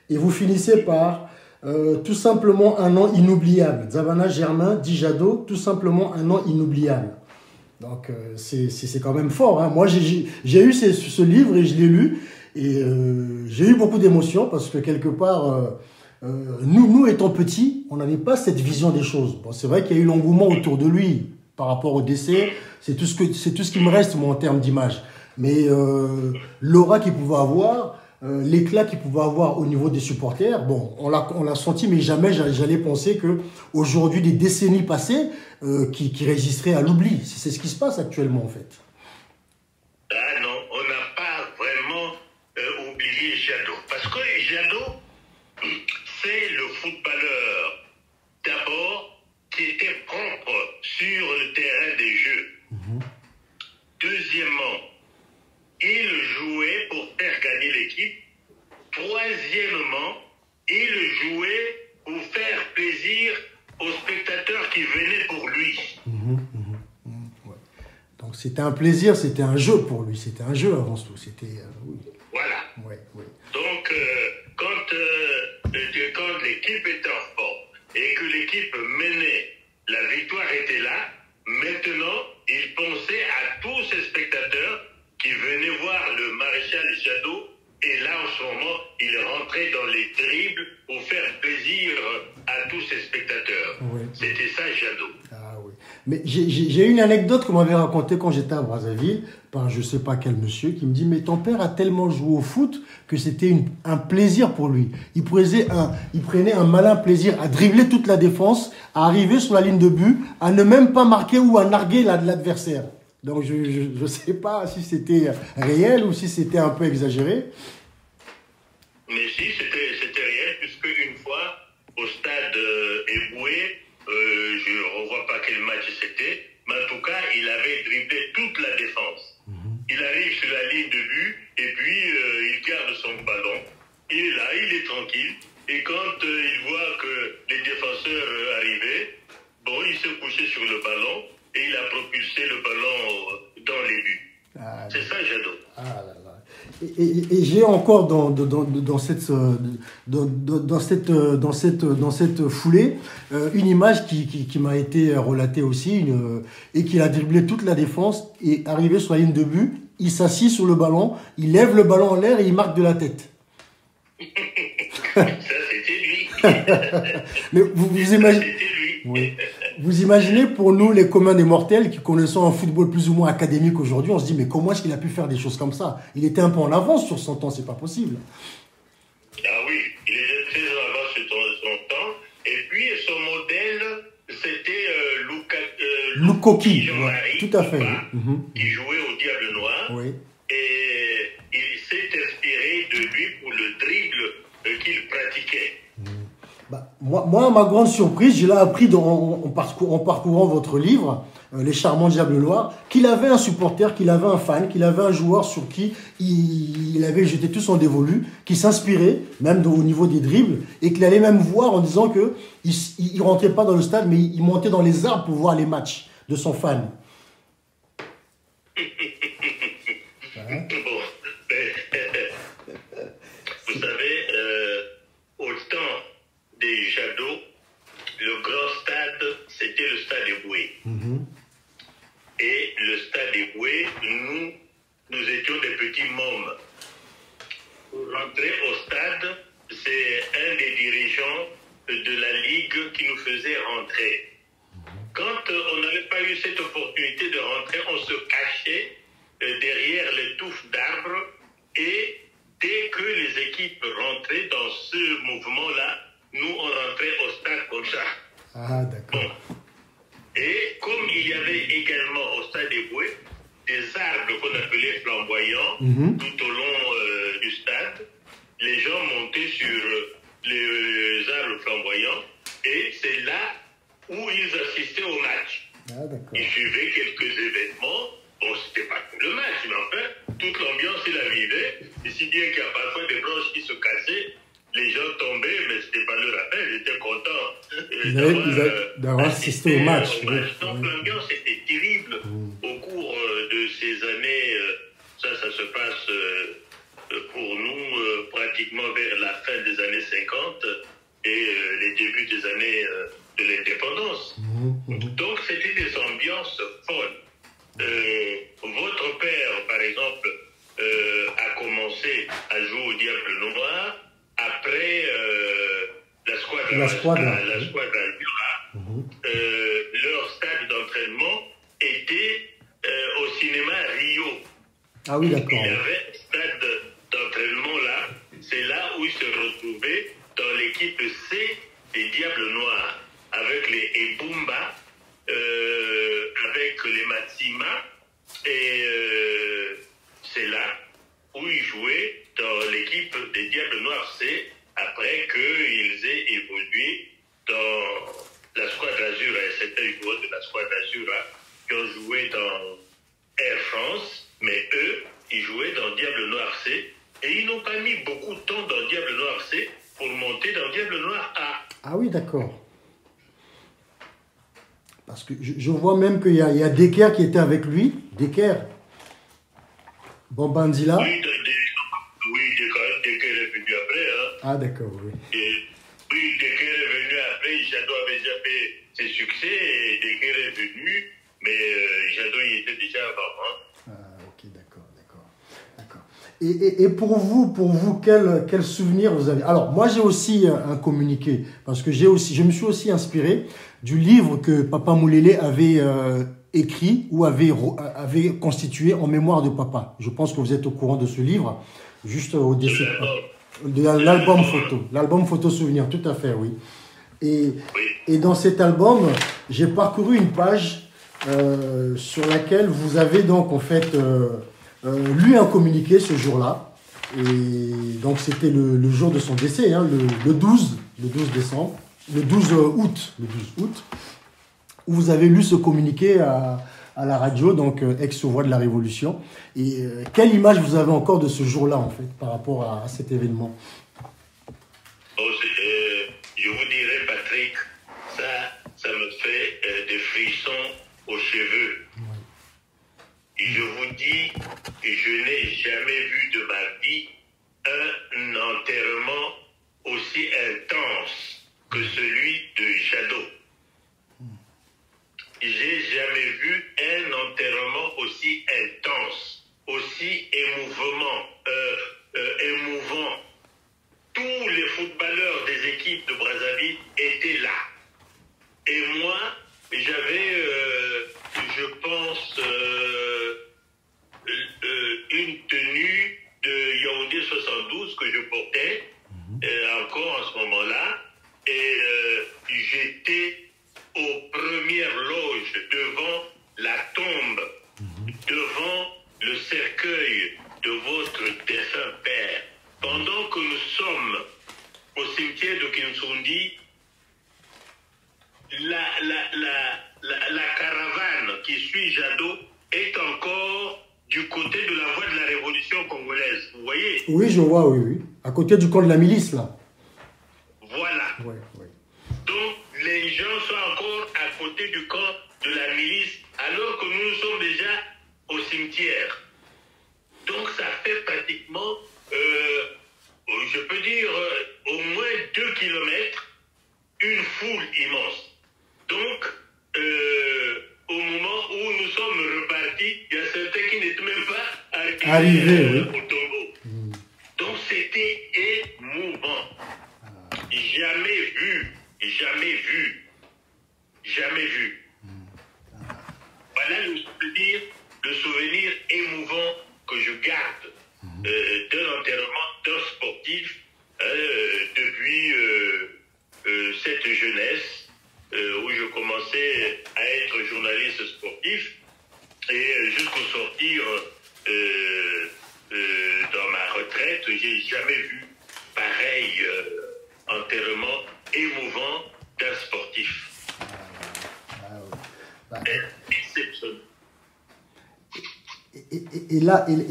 Et vous finissez par tout simplement un nom inoubliable. Nzabana Germain dit Jadot, tout simplement un nom inoubliable. Donc, c'est quand même fort. Hein. Moi, j'ai eu ce livre et je l'ai lu. Et j'ai eu beaucoup d'émotions parce que quelque part... nous étant petits, on n'avait pas cette vision des choses. Bon, c'est vrai qu'il y a eu l'engouement autour de lui par rapport au décès. C'est tout ce qui me reste, moi, en termes d'image. Mais l'aura qu'il pouvait avoir, l'éclat qu'il pouvait avoir au niveau des supporters, bon, on l'a senti, mais jamais j'allais penser que aujourd'hui, des décennies passées, qui résisteraient à l'oubli. C'est ce qui se passe actuellement, en fait. Ah non, on n'a pas vraiment oublié Jadot. Parce que Jadot, c'est le footballeur, d'abord, qui était propre sur le terrain des jeux. Deuxièmement, il jouait pour faire gagner l'équipe. Troisièmement, il jouait pour faire plaisir aux spectateurs qui venaient pour lui. Ouais. Donc c'était un plaisir, c'était un jeu pour lui. C'était un jeu avant tout. Oui. Voilà. Ouais. Donc, quand l'équipe était en forme et que l'équipe menait, la victoire était là. Maintenant, il pensait à tous ces spectateurs qui venaient voir le maréchal Jadot. Et là, en ce moment, il rentrait dans les dribbles pour faire plaisir à tous ces spectateurs. Oui. C'était ça, Jadot. Ah oui. Mais j'ai une anecdote qu'on m'avait racontée quand j'étais à Brazzaville par je ne sais pas quel monsieur qui me dit « Mais ton père a tellement joué au foot que c'était un plaisir pour lui. Il prenait un malin plaisir à dribbler toute la défense, à arriver sur la ligne de but, à ne même pas marquer ou à narguer l'adversaire. » Donc, je ne sais pas si c'était réel ou si c'était un peu exagéré. Mais si, c'était réel, puisque une fois, au quel match c'était, mais en tout cas, il avait dribblé toute la défense. Il arrive sur la ligne de but, et puis il garde son ballon. Il est là, il est tranquille. Et quand il voit que les défenseurs arrivaient, bon, il s'est couché sur le ballon, et il a propulsé le ballon dans les buts. Ah, c'est ça, Jadot. Ah là là. Et j'ai encore dans cette foulée une image qui m'a été relatée aussi, et qu'il a dribblé toute la défense et arrivé sur la ligne de but, il s'assit sur le ballon, il lève le ballon en l'air et il marque de la tête. Ça, c'était lui. Mais vous imaginez, oui. Vous imaginez pour nous, les communs des mortels, qui connaissons un football plus ou moins académique aujourd'hui, on se dit, mais comment est-ce qu'il a pu faire des choses comme ça? Il était un peu en avance sur son temps, c'est pas possible. Ah oui, il était très en avance sur son temps. Et puis, son modèle, c'était Lukoki, tout à fait. Qui jouait au Diable Noir. Oui. Et il s'est inspiré de lui pour le dribble qu'il pratiquait. Moi, à ma grande surprise, je l'ai appris en parcourant votre livre, Les Charmants Diables Noirs, qu'il avait un supporter, qu'il avait un fan, qu'il avait un joueur sur qui il avait jeté tout son dévolu, qui s'inspirait, même au niveau des dribbles, et qu'il allait même voir en disant qu'il ne rentrait pas dans le stade, mais il montait dans les arbres pour voir les matchs de son fan. Bon, vous savez, au temps des Jadot, le grand stade, c'était le stade de Boué. Et le stade de Boué, nous étions des petits mômes. Pour rentrer au stade, c'est un des dirigeants de la Ligue qui nous faisait rentrer. Quand on n'avait pas eu cette opportunité de rentrer, on se cachait derrière les touffes d'arbres, et dès que les équipes rentraient dans ce mouvement-là, nous, on rentrait au stade comme ça. Ah, d'accord. Bon. Et comme il y avait également au stade des Bouées des arbres qu'on appelait flamboyants tout au long du stade, les gens montaient sur les arbres flamboyants, et c'est là où ils assistaient au match. Ah, d'accord. Ils suivaient quelques événements. Bon, c'était pas que le match, mais enfin, toute l'ambiance, ils la vivaient. Et si bien qu'il y a parfois des branches qui se cassaient, les gens tombaient, mais c'était pas leur affaire, ils étaient contents d'avoir assisté au match. Donc l'ambiance était terrible au cours de ces années. Ça se passe pour nous pratiquement vers la fin des années 50 et les débuts des années de l'indépendance. Donc c'était des ambiances folles. Votre père, par exemple, a commencé à jouer au Diable Noir après la squadre Albiora. Leur stade d'entraînement était au cinéma Rio. Ah oui, d'accord. Il y avait un stade d'entraînement là. C'est là où ils se retrouvaient dans l'équipe C des Diables Noirs, avec les Ebumba, avec les Matsima, et c'est là où ils jouaient dans l'équipe des Diables Noirs C, après qu'ils aient évolué dans la Squadra Azura. Et c'était joueurs de la Squadra Azura qui ont joué dans Air France, mais eux, ils jouaient dans Diable Noir C, et ils n'ont pas mis beaucoup de temps dans Diable Noir C pour monter dans Diable Noir A. Ah oui, d'accord. Parce que je vois même qu'il y a Decker qui était avec lui. Decker. Bambanzila. Oui, Decker est venu après. Hein. Ah d'accord, oui. Oui, Decker est venu après. Jadot avait déjà fait ses succès et Decker est venu. Mais Jadot, il était déjà avant. Hein. Ah ok, d'accord. Et pour vous, quel souvenir vous avez? Alors moi j'ai aussi un communiqué, parce que je me suis aussi inspiré du livre que Papa Moulélé avait écrit ou avait constitué en mémoire de papa. Je pense que vous êtes au courant de ce livre, juste au décès de l'album photo. L'album photo souvenir, tout à fait, oui. Et dans cet album, j'ai parcouru une page sur laquelle vous avez donc en fait lu un communiqué ce jour-là. Et donc c'était le jour de son décès, hein, le 12 décembre. Le 12 août. où vous avez lu ce communiqué à la radio, donc ex-voix de la Révolution. Et quelle image vous avez encore de ce jour-là, en fait, par rapport à cet événement? Je vous dirais, Patrick, ça me fait des frissons aux cheveux. Et je vous dis que je n'ai jamais vu de ma vie un enterrement aussi intense que celui de Jadot. J'ai jamais vu un enterrement aussi intense, aussi émouvant. Tous les footballeurs des équipes de Brazzaville étaient là. Et moi, j'avais, je pense, une tenue de Yaoundé 72 que je portais encore en ce moment-là. Et j'étais aux premières loges devant la tombe, devant le cercueil de votre défunt père. Pendant que nous sommes au cimetière de Kinsundi, la caravane qui suit Jadot est encore du côté de la voie de la révolution congolaise. Vous voyez? Oui, je vois, oui. À côté du camp de la milice, là. Voilà. Ouais. Donc, les gens sont encore à côté du camp de la milice, alors que nous sommes déjà au cimetière. Donc, ça fait pratiquement, je peux dire, au moins 2 kilomètres, une foule immense. Donc, au moment où nous sommes repartis, il y a certains qui n'étaient même pas arrivés au tombeau. Donc, c'était émouvant. Jamais vu. Voilà le souvenir émouvant que je garde d'un enterrement d'un sportif depuis cette jeunesse où je commençais à être journaliste sportif et jusqu'au sortir dans ma retraite, j'ai jamais vu pareil enterrement émouvant d'un sportif. Exceptionnel. Et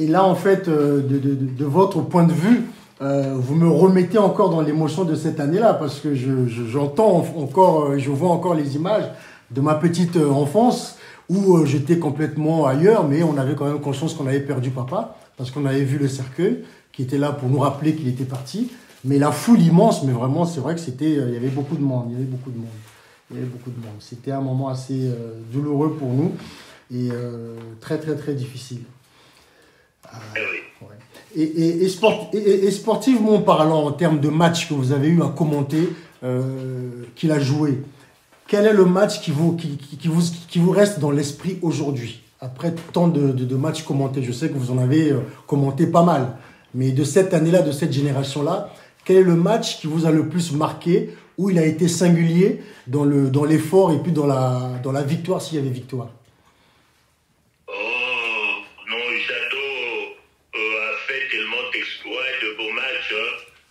là, en fait, de votre point de vue, vous me remettez encore dans l'émotion de cette année-là, parce que j'entends encore, je vois encore les images de ma petite enfance où j'étais complètement ailleurs, mais on avait quand même conscience qu'on avait perdu papa, parce qu'on avait vu le cercueil qui était là pour nous rappeler qu'il était parti. Mais la foule immense, mais vraiment, c'est vrai que c'était, il y avait beaucoup de monde, C'était un moment assez douloureux pour nous et très, très, très difficile. Ouais. Et sportivement parlant, en termes de match que vous avez eu à commenter, qu'il a joué, quel est le match qui vous reste dans l'esprit aujourd'hui, après tant de matchs commentés? Je sais que vous en avez commenté pas mal, mais de cette année-là, de cette génération-là, quel est le match qui vous a le plus marqué, où il a été singulier dans l'effort et puis dans la victoire, s'il y avait victoire? Oh, non, Jadot a fait tellement d'exploits, de beaux matchs,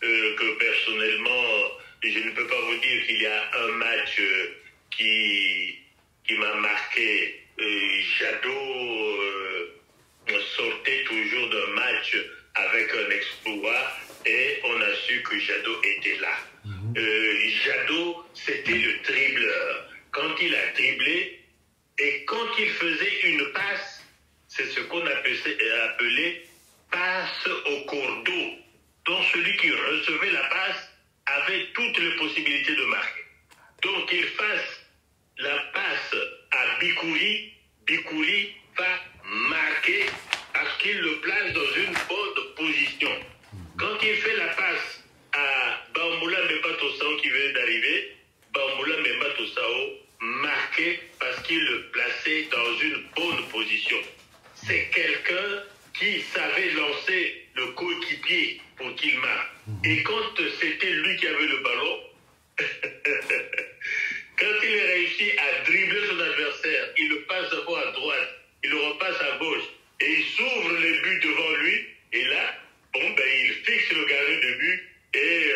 que personnellement, je ne peux pas vous dire qu'il y a un match qui m'a marqué. Jadot sortait toujours d'un match avec un exploit et on a su que Jadot était là. Jadot, c'était le dribbleur. Quand il a dribblé et quand il faisait une passe, c'est ce qu'on appelait passe au cours d'eau. Donc celui qui recevait la passe avait toutes les possibilités de marquer. Donc il fasse la passe à Bikouli, Bikouli va marquer parce qu'il le place dans une bonne position. Quand il fait la passe à Bamboula Mbemba-Tossao qui venait d'arriver, Bamboula Mbemba-Tossao marquait parce qu'il le plaçait dans une bonne position. C'est quelqu'un qui savait lancer le coéquipier pour qu'il marque. Et quand c'était lui qui avait le ballon, quand il réussit à dribbler son adversaire, il le passe d'abord à droite, il le repasse à gauche, et il s'ouvre les buts devant lui, et là, il fixe le gardien de but, et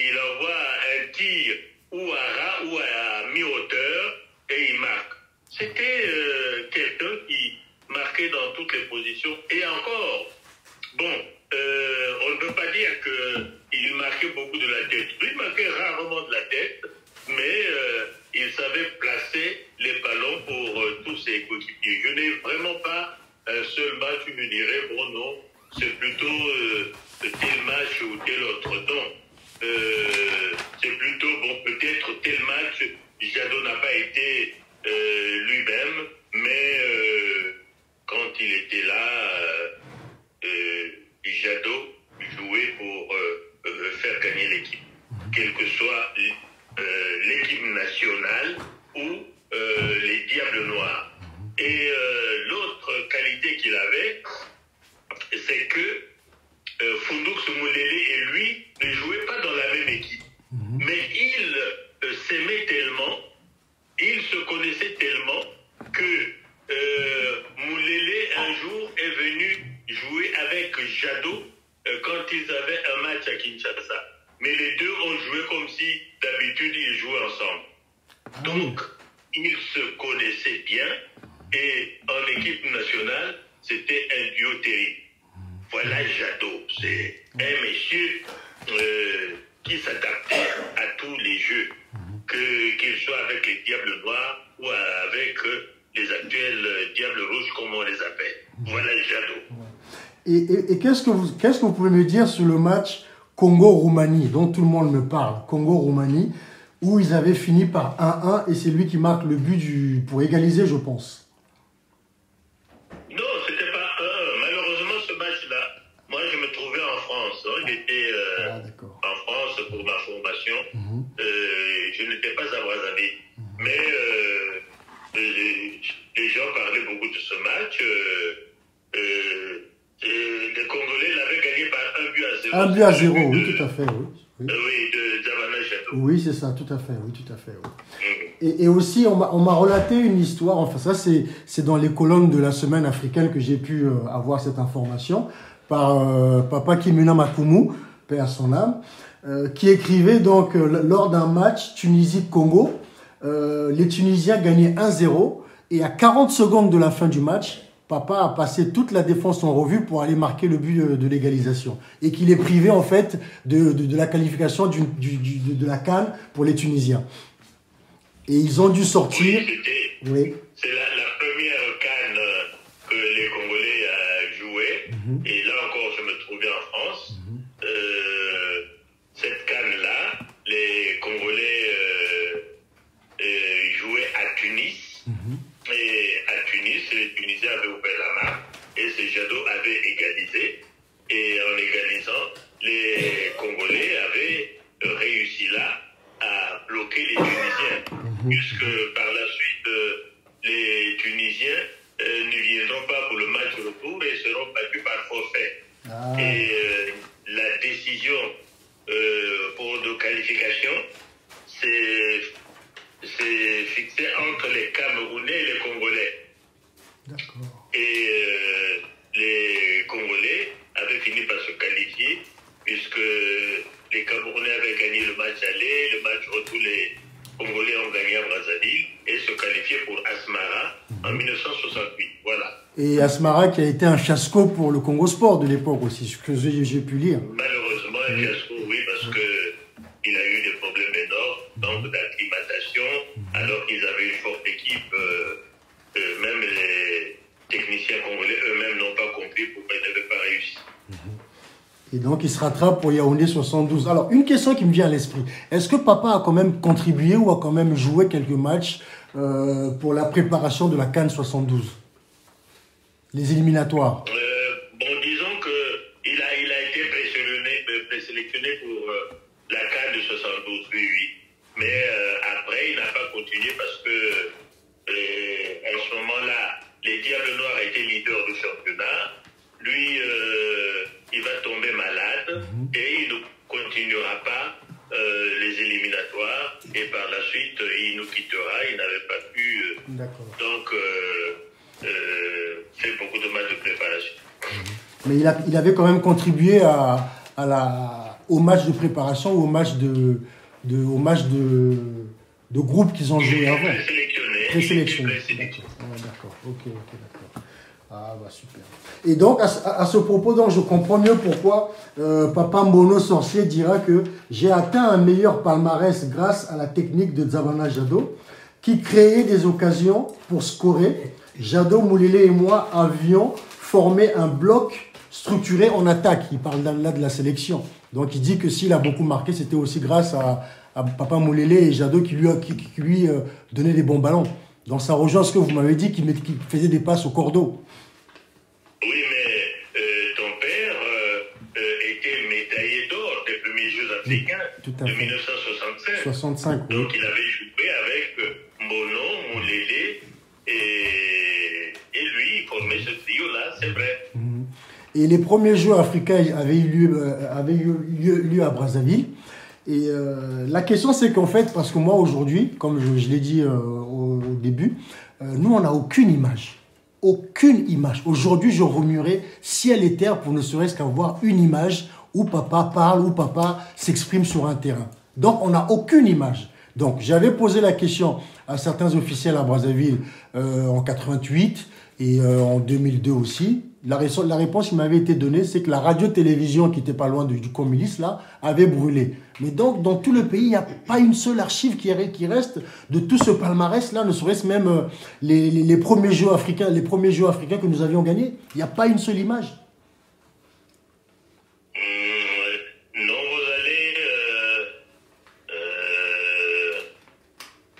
il envoie un tir ou à ras ou à mi-hauteur, et il marque. marquait dans toutes les positions. Et encore, bon, on ne peut pas dire qu'il marquait beaucoup de la tête. Il marquait rarement de la tête, mais il savait placer les ballons pour tous ses coéquipiers. Je n'ai vraiment pas un seul match où je me dirais, bon non, c'est plutôt tel match ou tel autre. Non, c'est plutôt, bon, peut-être tel match, Jadot n'a pas été lui-même, mais quand il était là, Jadot jouait pour faire gagner l'équipe, quelle que soit l'équipe nationale ou les Diables Noirs. Et l'autre qualité qu'il avait, c'est que Fundux Moulele et lui ne jouaient pas dans la même équipe. Mais ils s'aimaient tellement, ils se connaissaient tellement que Moulele un jour est venu jouer avec Jadot quand ils avaient un match à Kinshasa. Mais les deux ont joué comme si d'habitude ils jouaient ensemble. Donc, ils se connaissaient bien et en équipe nationale, c'était un duo terrible. Voilà Jadot, c'est un monsieur qui s'adaptait à tous les jeux, qu'il soit avec les Diables Noirs ou avec les actuels Diables Rouges, comme on les appelle. Voilà Jadot. Et qu'est-ce que vous pouvez me dire sur le match Congo-Roumanie, dont tout le monde me parle, Congo-Roumanie, où ils avaient fini par 1-1 et c'est lui qui marque le but pour égaliser, je pense. Non, c'était pas 1-1. Malheureusement, ce match-là, moi, je me trouvais en France. Hein. J'étais en France pour ma formation. Je n'étais pas à Brazzaville. Mais les gens parlaient beaucoup de ce match. Les Congolais l'avaient gagné par 1 but à 0. 1 but à 0, oui, tout à fait, oui. Oui, de Javana Jadot. Oui, c'est ça, tout à fait, oui, tout à fait. Oui. Et aussi, on m'a relaté une histoire, enfin ça c'est dans les colonnes de la semaine africaine que j'ai pu avoir cette information, par Papa Kimuna Makumu, paix à son âme, qui écrivait donc lors d'un match Tunisie-Congo, les Tunisiens gagnaient 1-0 et à 40 secondes de la fin du match, Papa a passé toute la défense en revue pour aller marquer le but de l'égalisation. Et qu'il est privé, en fait, de la qualification de la CAN pour les Tunisiens. Et ils ont dû sortir... Oui, c'est la première CAN que les Congolais jouaient. Et là encore, je me trouvais en France. Cette CAN-là, les Congolais jouaient à Tunis. Et à Tunis, les Tunisiens avaient ouvert la main et ces Jadot avaient égalisé. Et en égalisant, les Congolais avaient réussi là à bloquer les Tunisiens. Puisque par la suite, les Tunisiens ne viendront pas pour le match retour et seront battus par forfait. Et la décision pour de qualification, c'est fixé entre les Camerounais et les Congolais. Et les Congolais avaient fini par se qualifier puisque les Camerounais avaient gagné le match aller, le match retour, les Congolais ont gagné à Brazzaville et se qualifié pour Asmara en 1968. Voilà. Et Asmara qui a été un fiasco pour le Congo Sport de l'époque aussi, ce que j'ai pu lire. Malheureusement, un fiasco, oui, parce qu'il a eu des problèmes énormes, donc d'acclimatation, alors qu'ils avaient une forte équipe. Même les techniciens congolais eux-mêmes n'ont pas compris pourquoi ils n'avaient pas réussi. Et donc, il se rattrape pour Yaoundé 72. Alors, une question qui me vient à l'esprit. Est-ce que Papa a quand même contribué ou a quand même joué quelques matchs pour la préparation de la CAN 72? Les éliminatoires. Bon, disons qu'il a été présélectionné pour la CAN de 72, oui. Mais après, il n'a pas continué parce que en ce moment-là, les Diables Noirs étaient leaders du championnat. Lui, il va tomber malade et il ne continuera pas les éliminatoires et par la suite, il nous quittera. Il n'avait pas pu donc faire beaucoup de matchs de préparation. Mais il avait quand même contribué au match de préparation ou au match de groupe qu'ils ont joué avant. Présélectionné. D'accord. Ok, d'accord. Ah bah super. Et donc à ce propos, donc, je comprends mieux pourquoi Papa Mbono Sorcier dira que j'ai atteint un meilleur palmarès grâce à la technique de Nzabana Jado qui créait des occasions pour scorer. Jado, Moulele et moi avions formé un bloc structuré en attaque. Il parle là de la sélection. Donc il dit que s'il a beaucoup marqué, c'était aussi grâce à Papa Moulele et Jado qui lui donnaient des bons ballons. Donc ça rejoint ce que vous m'avez dit, qui faisait des passes au cordeau. Oui, mais ton père était médaillé d'or des premiers Jeux africains de 1965. 65, oui. Donc il avait joué avec Mbono, Moulele et lui, il formait ce trio-là, c'est vrai. Et les premiers Jeux africains avaient eu lieu à Brazzaville. Et la question, c'est qu'en fait, parce que moi aujourd'hui, comme je l'ai dit au début, nous on n'a aucune image. Aucune image. Aujourd'hui, je remuerais ciel et terre pour ne serait-ce qu'avoir une image où papa parle, où papa s'exprime sur un terrain. Donc, on n'a aucune image. Donc, j'avais posé la question à certains officiels à Brazzaville en 88 et en 2002 aussi. La réponse qui m'avait été donnée, c'est que la radio-télévision qui n'était pas loin du communiste, là, avait brûlé. Mais donc, dans tout le pays, il n'y a pas une seule archive qui reste de tout ce palmarès-là, ne serait-ce même les premiers Jeux africains que nous avions gagnés. Il n'y a pas une seule image. Non, vous allez...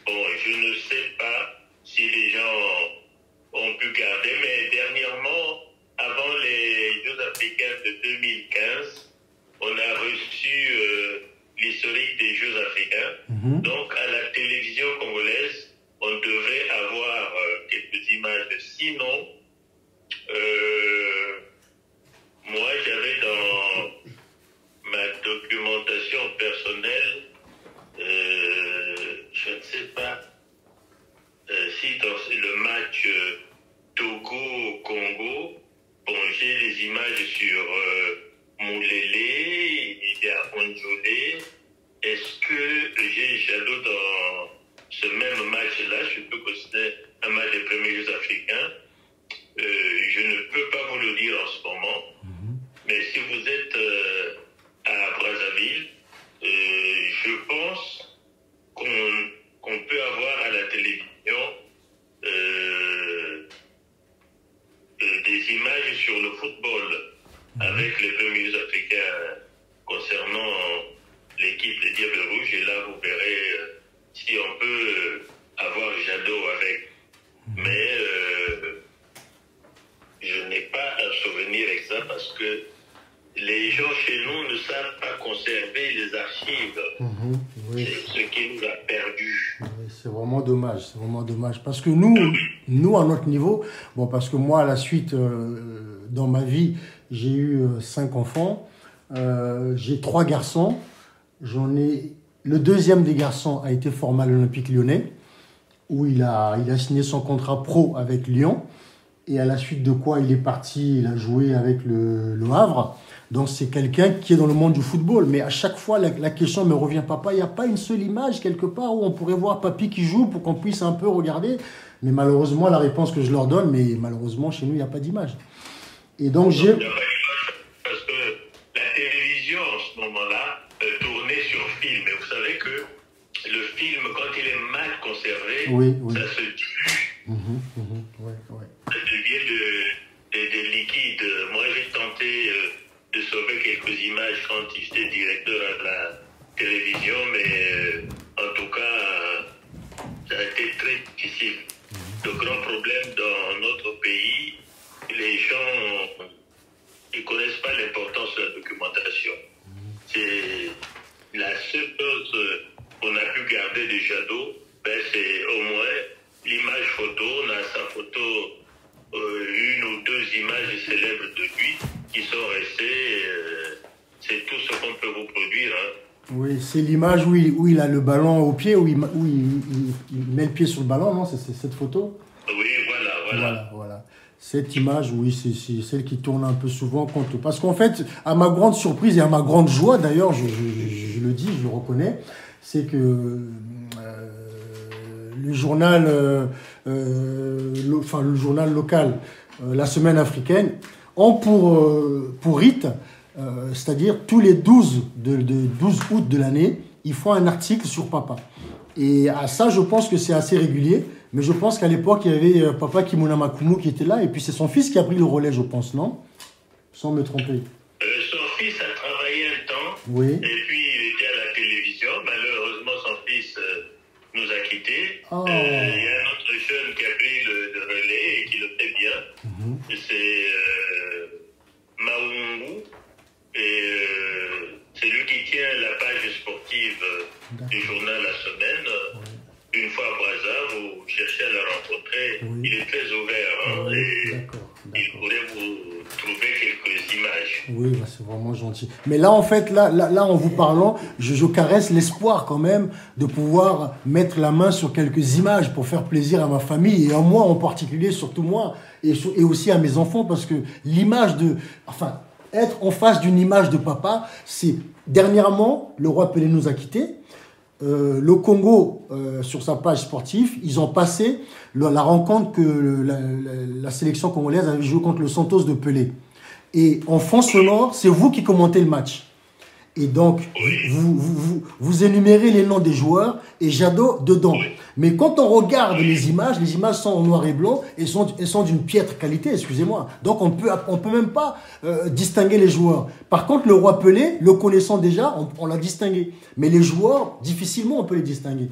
bon, je ne sais pas si les gens ont pu garder, mais dernièrement, avant les Jeux africains de 2015, on a reçu l'historique des Jeux africains. Donc, à la télévision congolaise, on devrait avoir quelques images. Sinon, moi, j'avais dans ma documentation personnelle, je ne sais pas si dans le match Togo-Congo, bon, j'ai les images sur Moulele, il y a Onjolé. Est-ce que j'ai Jado dans ce même match-là? Je peux considérer un match des premiers Jeux africains. Je ne peux pas vous le dire en ce moment. Mais si vous êtes à Brazzaville, je pense qu'on peut avoir à la télévision des images sur le football avec les premiers Jeux africains concernant l'équipe des Diables Rouges. Et là, vous verrez si on peut avoir Jado avec. Mais je n'ai pas un souvenir exact parce que les gens chez nous ne savent pas conserver les archives. Oui. C'est ce qui nous a perdu. Oui, c'est vraiment dommage, c'est vraiment dommage. Parce que nous, à notre niveau, bon, parce que moi, à la suite, dans ma vie, j'ai eu 5 enfants, j'ai 3 garçons, le deuxième des garçons a été formé à l'Olympique Lyonnais, où il a signé son contrat pro avec Lyon, et à la suite de quoi il est parti, il a joué avec le Havre. Donc c'est quelqu'un qui est dans le monde du football. Mais à chaque fois, la question me revient, papa, il n'y a pas une seule image quelque part où on pourrait voir papy qui joue pour qu'on puisse un peu regarder. Mais malheureusement, la réponse que je leur donne, mais malheureusement, chez nous, il n'y a pas d'image. Et donc j'ai... Parce que la télévision, en ce moment-là, tournait sur film. Et vous savez que le film, quand il est mal conservé, ça se dilue. Ça devient des liquides. Moi, j'ai tenté de sauver quelques images quand j'étais directeur à la télévision, mais en tout cas, ça a été très difficile. Le grand problème dans notre pays, les gens ne connaissent pas l'importance de la documentation. C'est la seule chose qu'on a pu garder de Jado, c'est au moins l'image photo. On a sa photo, une ou 2 images célèbres de lui qui sont restées. C'est tout ce qu'on peut vous produire. Oui, c'est l'image où il a le ballon au pied, où il met le pied sur le ballon, non? C'est cette photo? Oui, voilà. Cette image, oui, c'est celle qui tourne un peu souvent. Parce qu'en fait, à ma grande surprise et à ma grande joie, d'ailleurs, je le dis, je le reconnais, c'est que le journal, le journal local, La Semaine africaine, ont pour rite, c'est-à-dire tous les 12 août de l'année, ils font un article sur papa. Et à ça, je pense que c'est assez régulier. Mais je pense qu'à l'époque, il y avait papa Kimona Makumu qui était là. Et puis c'est son fils qui a pris le relais, je pense, non? Sans me tromper. Son fils a travaillé un temps. Oui. Et puis il était à la télévision. Malheureusement, son fils nous a quittés. Oh. Il y a un autre jeune qui a pris le relais et qui le fait bien. C'est Maungu. Et c'est lui qui tient la page sportive du journal La Semaine. Une fois à Brazza, vous cherchez à le rencontrer. Il est très ouvert. Et il pourrait vous trouver quelques images. Oui, bah c'est vraiment gentil. Mais là, en fait, là en vous parlant, je caresse l'espoir quand même de pouvoir mettre la main sur quelques images pour faire plaisir à ma famille et à moi en particulier, surtout moi, et aussi à mes enfants, parce que l'image de... Enfin, être en face d'une image de papa, c'est... Dernièrement, le roi Pelé nous a quittés. Le Congo, sur sa page sportive, ils ont passé la rencontre que la sélection congolaise avait joué contre le Santos de Pelé. Et en fond sonore, c'est vous qui commentez le match. Et donc, vous énumérez les noms des joueurs et Jadot dedans. Mais quand on regarde les images sont en noir et blanc et sont d'une piètre qualité, excusez-moi. Donc, on peut même pas distinguer les joueurs. Par contre, le roi Pelé, le connaissant déjà, on l'a distingué. Mais les joueurs, difficilement, on peut les distinguer.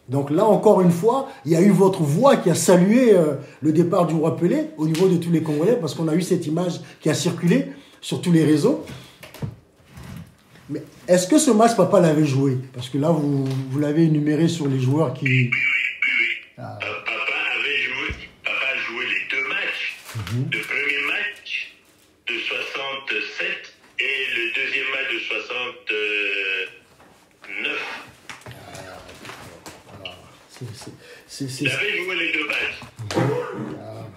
Donc là, encore une fois, il y a eu votre voix qui a salué le départ du roi Pelé au niveau de tous les Congolais parce qu'on a eu cette image qui a circulé sur tous les réseaux. Mais est-ce que ce match, papa l'avait joué? Parce que là, vous l'avez énuméré sur les joueurs qui... Papa a joué les deux matchs. Le premier match de 67 et le deuxième match de 69. Il avait joué les deux matchs.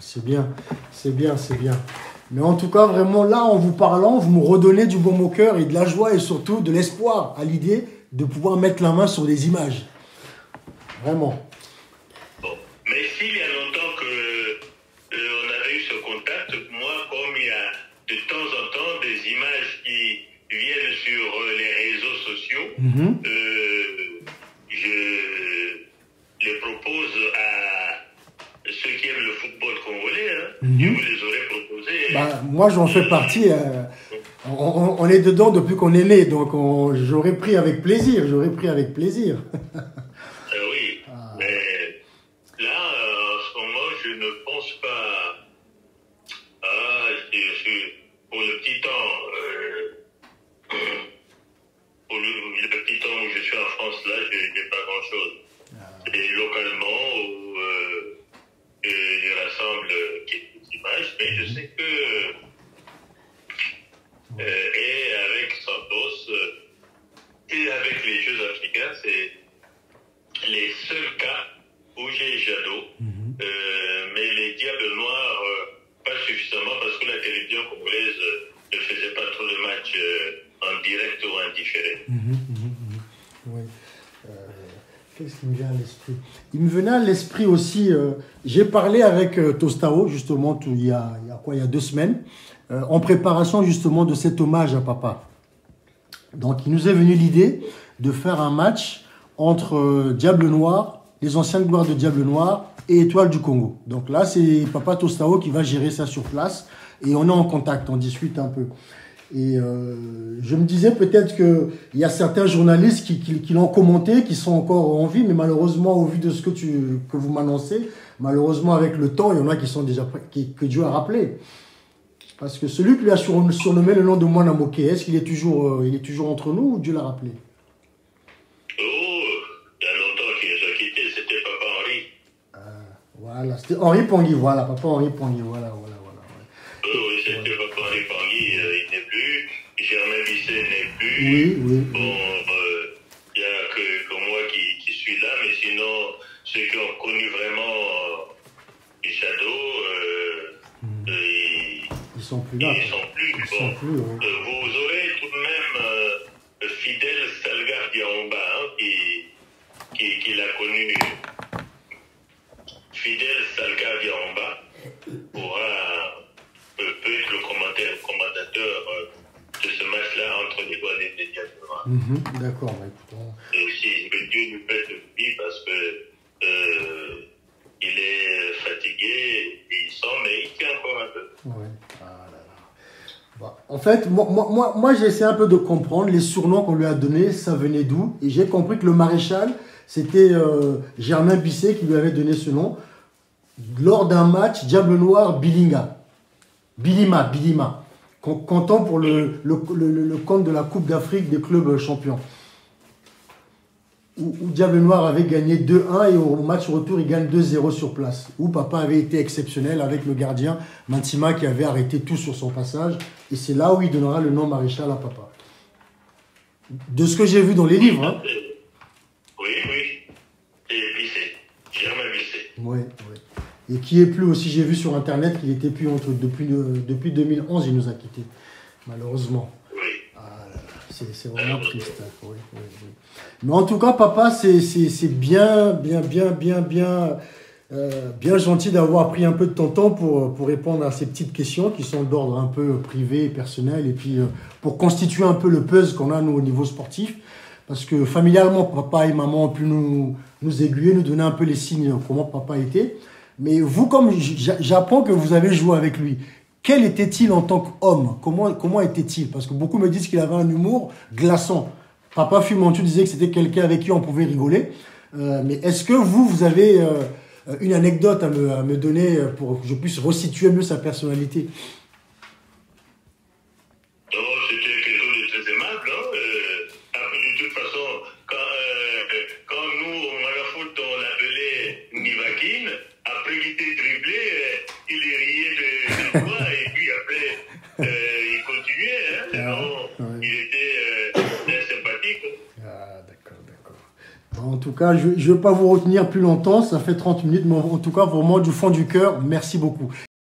C'est bien, c'est bien, c'est bien. Mais en tout cas, vraiment, là, en vous parlant, vous me redonnez du baume au cœur et de la joie et surtout de l'espoir à l'idée de pouvoir mettre la main sur des images. Vraiment. Bon, mais s'il y a longtemps qu'on avait eu ce contact, moi, comme il y a de temps en temps des images qui viennent sur les réseaux sociaux, je les propose à ceux qui aiment le football congolais, je vous les aurais proposés. Bah, moi, j'en fais partie. On est dedans depuis qu'on est né, donc j'aurais pris avec plaisir. Oui, mais là, en ce moment, je ne pense pas. Pour le petit temps, pour le petit temps où je suis en France, là, je n'ai pas grand-chose. Et localement, je rassemble quelques images, mais je sais que et avec Santos et avec les Jeux africains, c'est les seuls cas où j'ai Jadot, mais les Diables Noirs, pas suffisamment parce que la télévision congolaise ne faisait pas trop de matchs en direct ou en différé. Oui. Qu'est-ce qui me vient à l'esprit? Il me venait à l'esprit aussi, j'ai parlé avec Tostao, justement, il y a 2 semaines, en préparation justement de cet hommage à papa. Donc, il nous est venu l'idée de faire un match entre Diable Noir, les anciennes gloires de Diable Noir et Étoile du Congo. Donc là, c'est papa Tostao qui va gérer ça sur place et on est en contact, on discute un peu. Et je me disais peut-être qu'il y a certains journalistes qui l'ont commenté, qui sont encore en vie, mais malheureusement, au vu de ce que vous m'annoncez, malheureusement, avec le temps, il y en a qui sont déjà que Dieu a rappelé. Parce que celui qui lui a surnommé le nom de Mwana Moké, est-ce qu'il est toujours entre nous ou Dieu l'a rappelé? Oh, il y a longtemps qu'il nous a quittés, c'était Papa Henri. Voilà, c'était Henri Pangui, voilà, Papa Henri Pangui, voilà. Oui, c'était Papa Henri Pangui, il n'est plus, Germain Bisset n'est plus. Oui. Bon, il n'y a que moi qui suis là, mais sinon, ceux qui ont connu vraiment Jadot, ils sont plus là. Ils sont plus. Oui. Vous aurez tout de même Fidel Salgar Diaomba, qui l'a connu peut être le commentateur de ce match-là entre les doigts des Diables. D'accord, bah, écoute. Et aussi que Dieu nous prête vie parce que il est fatigué, il sent, mais il tient encore un peu. Ouais. Ah là là. Bah, en fait, moi j'ai essayé un peu de comprendre les surnoms qu'on lui a donnés, ça venait d'où. Et j'ai compris que le maréchal, c'était Germain Bisset qui lui avait donné ce nom lors d'un match Diable Noir Bilima, comptant pour le compte de la Coupe d'Afrique des clubs champions. Où Diable Noir avait gagné 2-1 et au match retour, il gagne 2-0 sur place. Où papa avait été exceptionnel avec le gardien Mantima qui avait arrêté tout sur son passage. Et c'est là où il donnera le nom maréchal à papa. De ce que j'ai vu dans les livres. Hein. Oui. Et Bisset. Germain Bisset. Oui. Et qui est plus aussi, j'ai vu sur internet qu'il était plus depuis 2011, il nous a quittés. Malheureusement. Oui. Ah là là, c'est vraiment triste. Hein. Oui. Mais en tout cas, papa, c'est bien gentil d'avoir pris un peu de ton temps pour répondre à ces petites questions qui sont d'ordre un peu privé et personnel. Et puis, pour constituer un peu le puzzle qu'on a, nous, au niveau sportif. Parce que familialement, papa et maman ont pu nous aiguiller, nous donner un peu les signes comment papa était. Mais vous, comme j'apprends que vous avez joué avec lui, quel était-il en tant qu'homme? Comment était-il? Parce que beaucoup me disent qu'il avait un humour glaçant. Papa Fumantu disait que c'était quelqu'un avec qui on pouvait rigoler. Mais est-ce que vous avez une anecdote à me donner pour que je puisse resituer mieux sa personnalité? C'était quelque chose de très aimable. De toute façon, quand nous, au Malafoot, on l'appelait Nivakin, après qu'il était dribblé, il riait de quoi, et puis après, il continuait. Il était très sympathique. Ah, d'accord. En tout cas, je ne vais pas vous retenir plus longtemps, ça fait 30 minutes, mais en tout cas, vraiment du fond du cœur, merci beaucoup.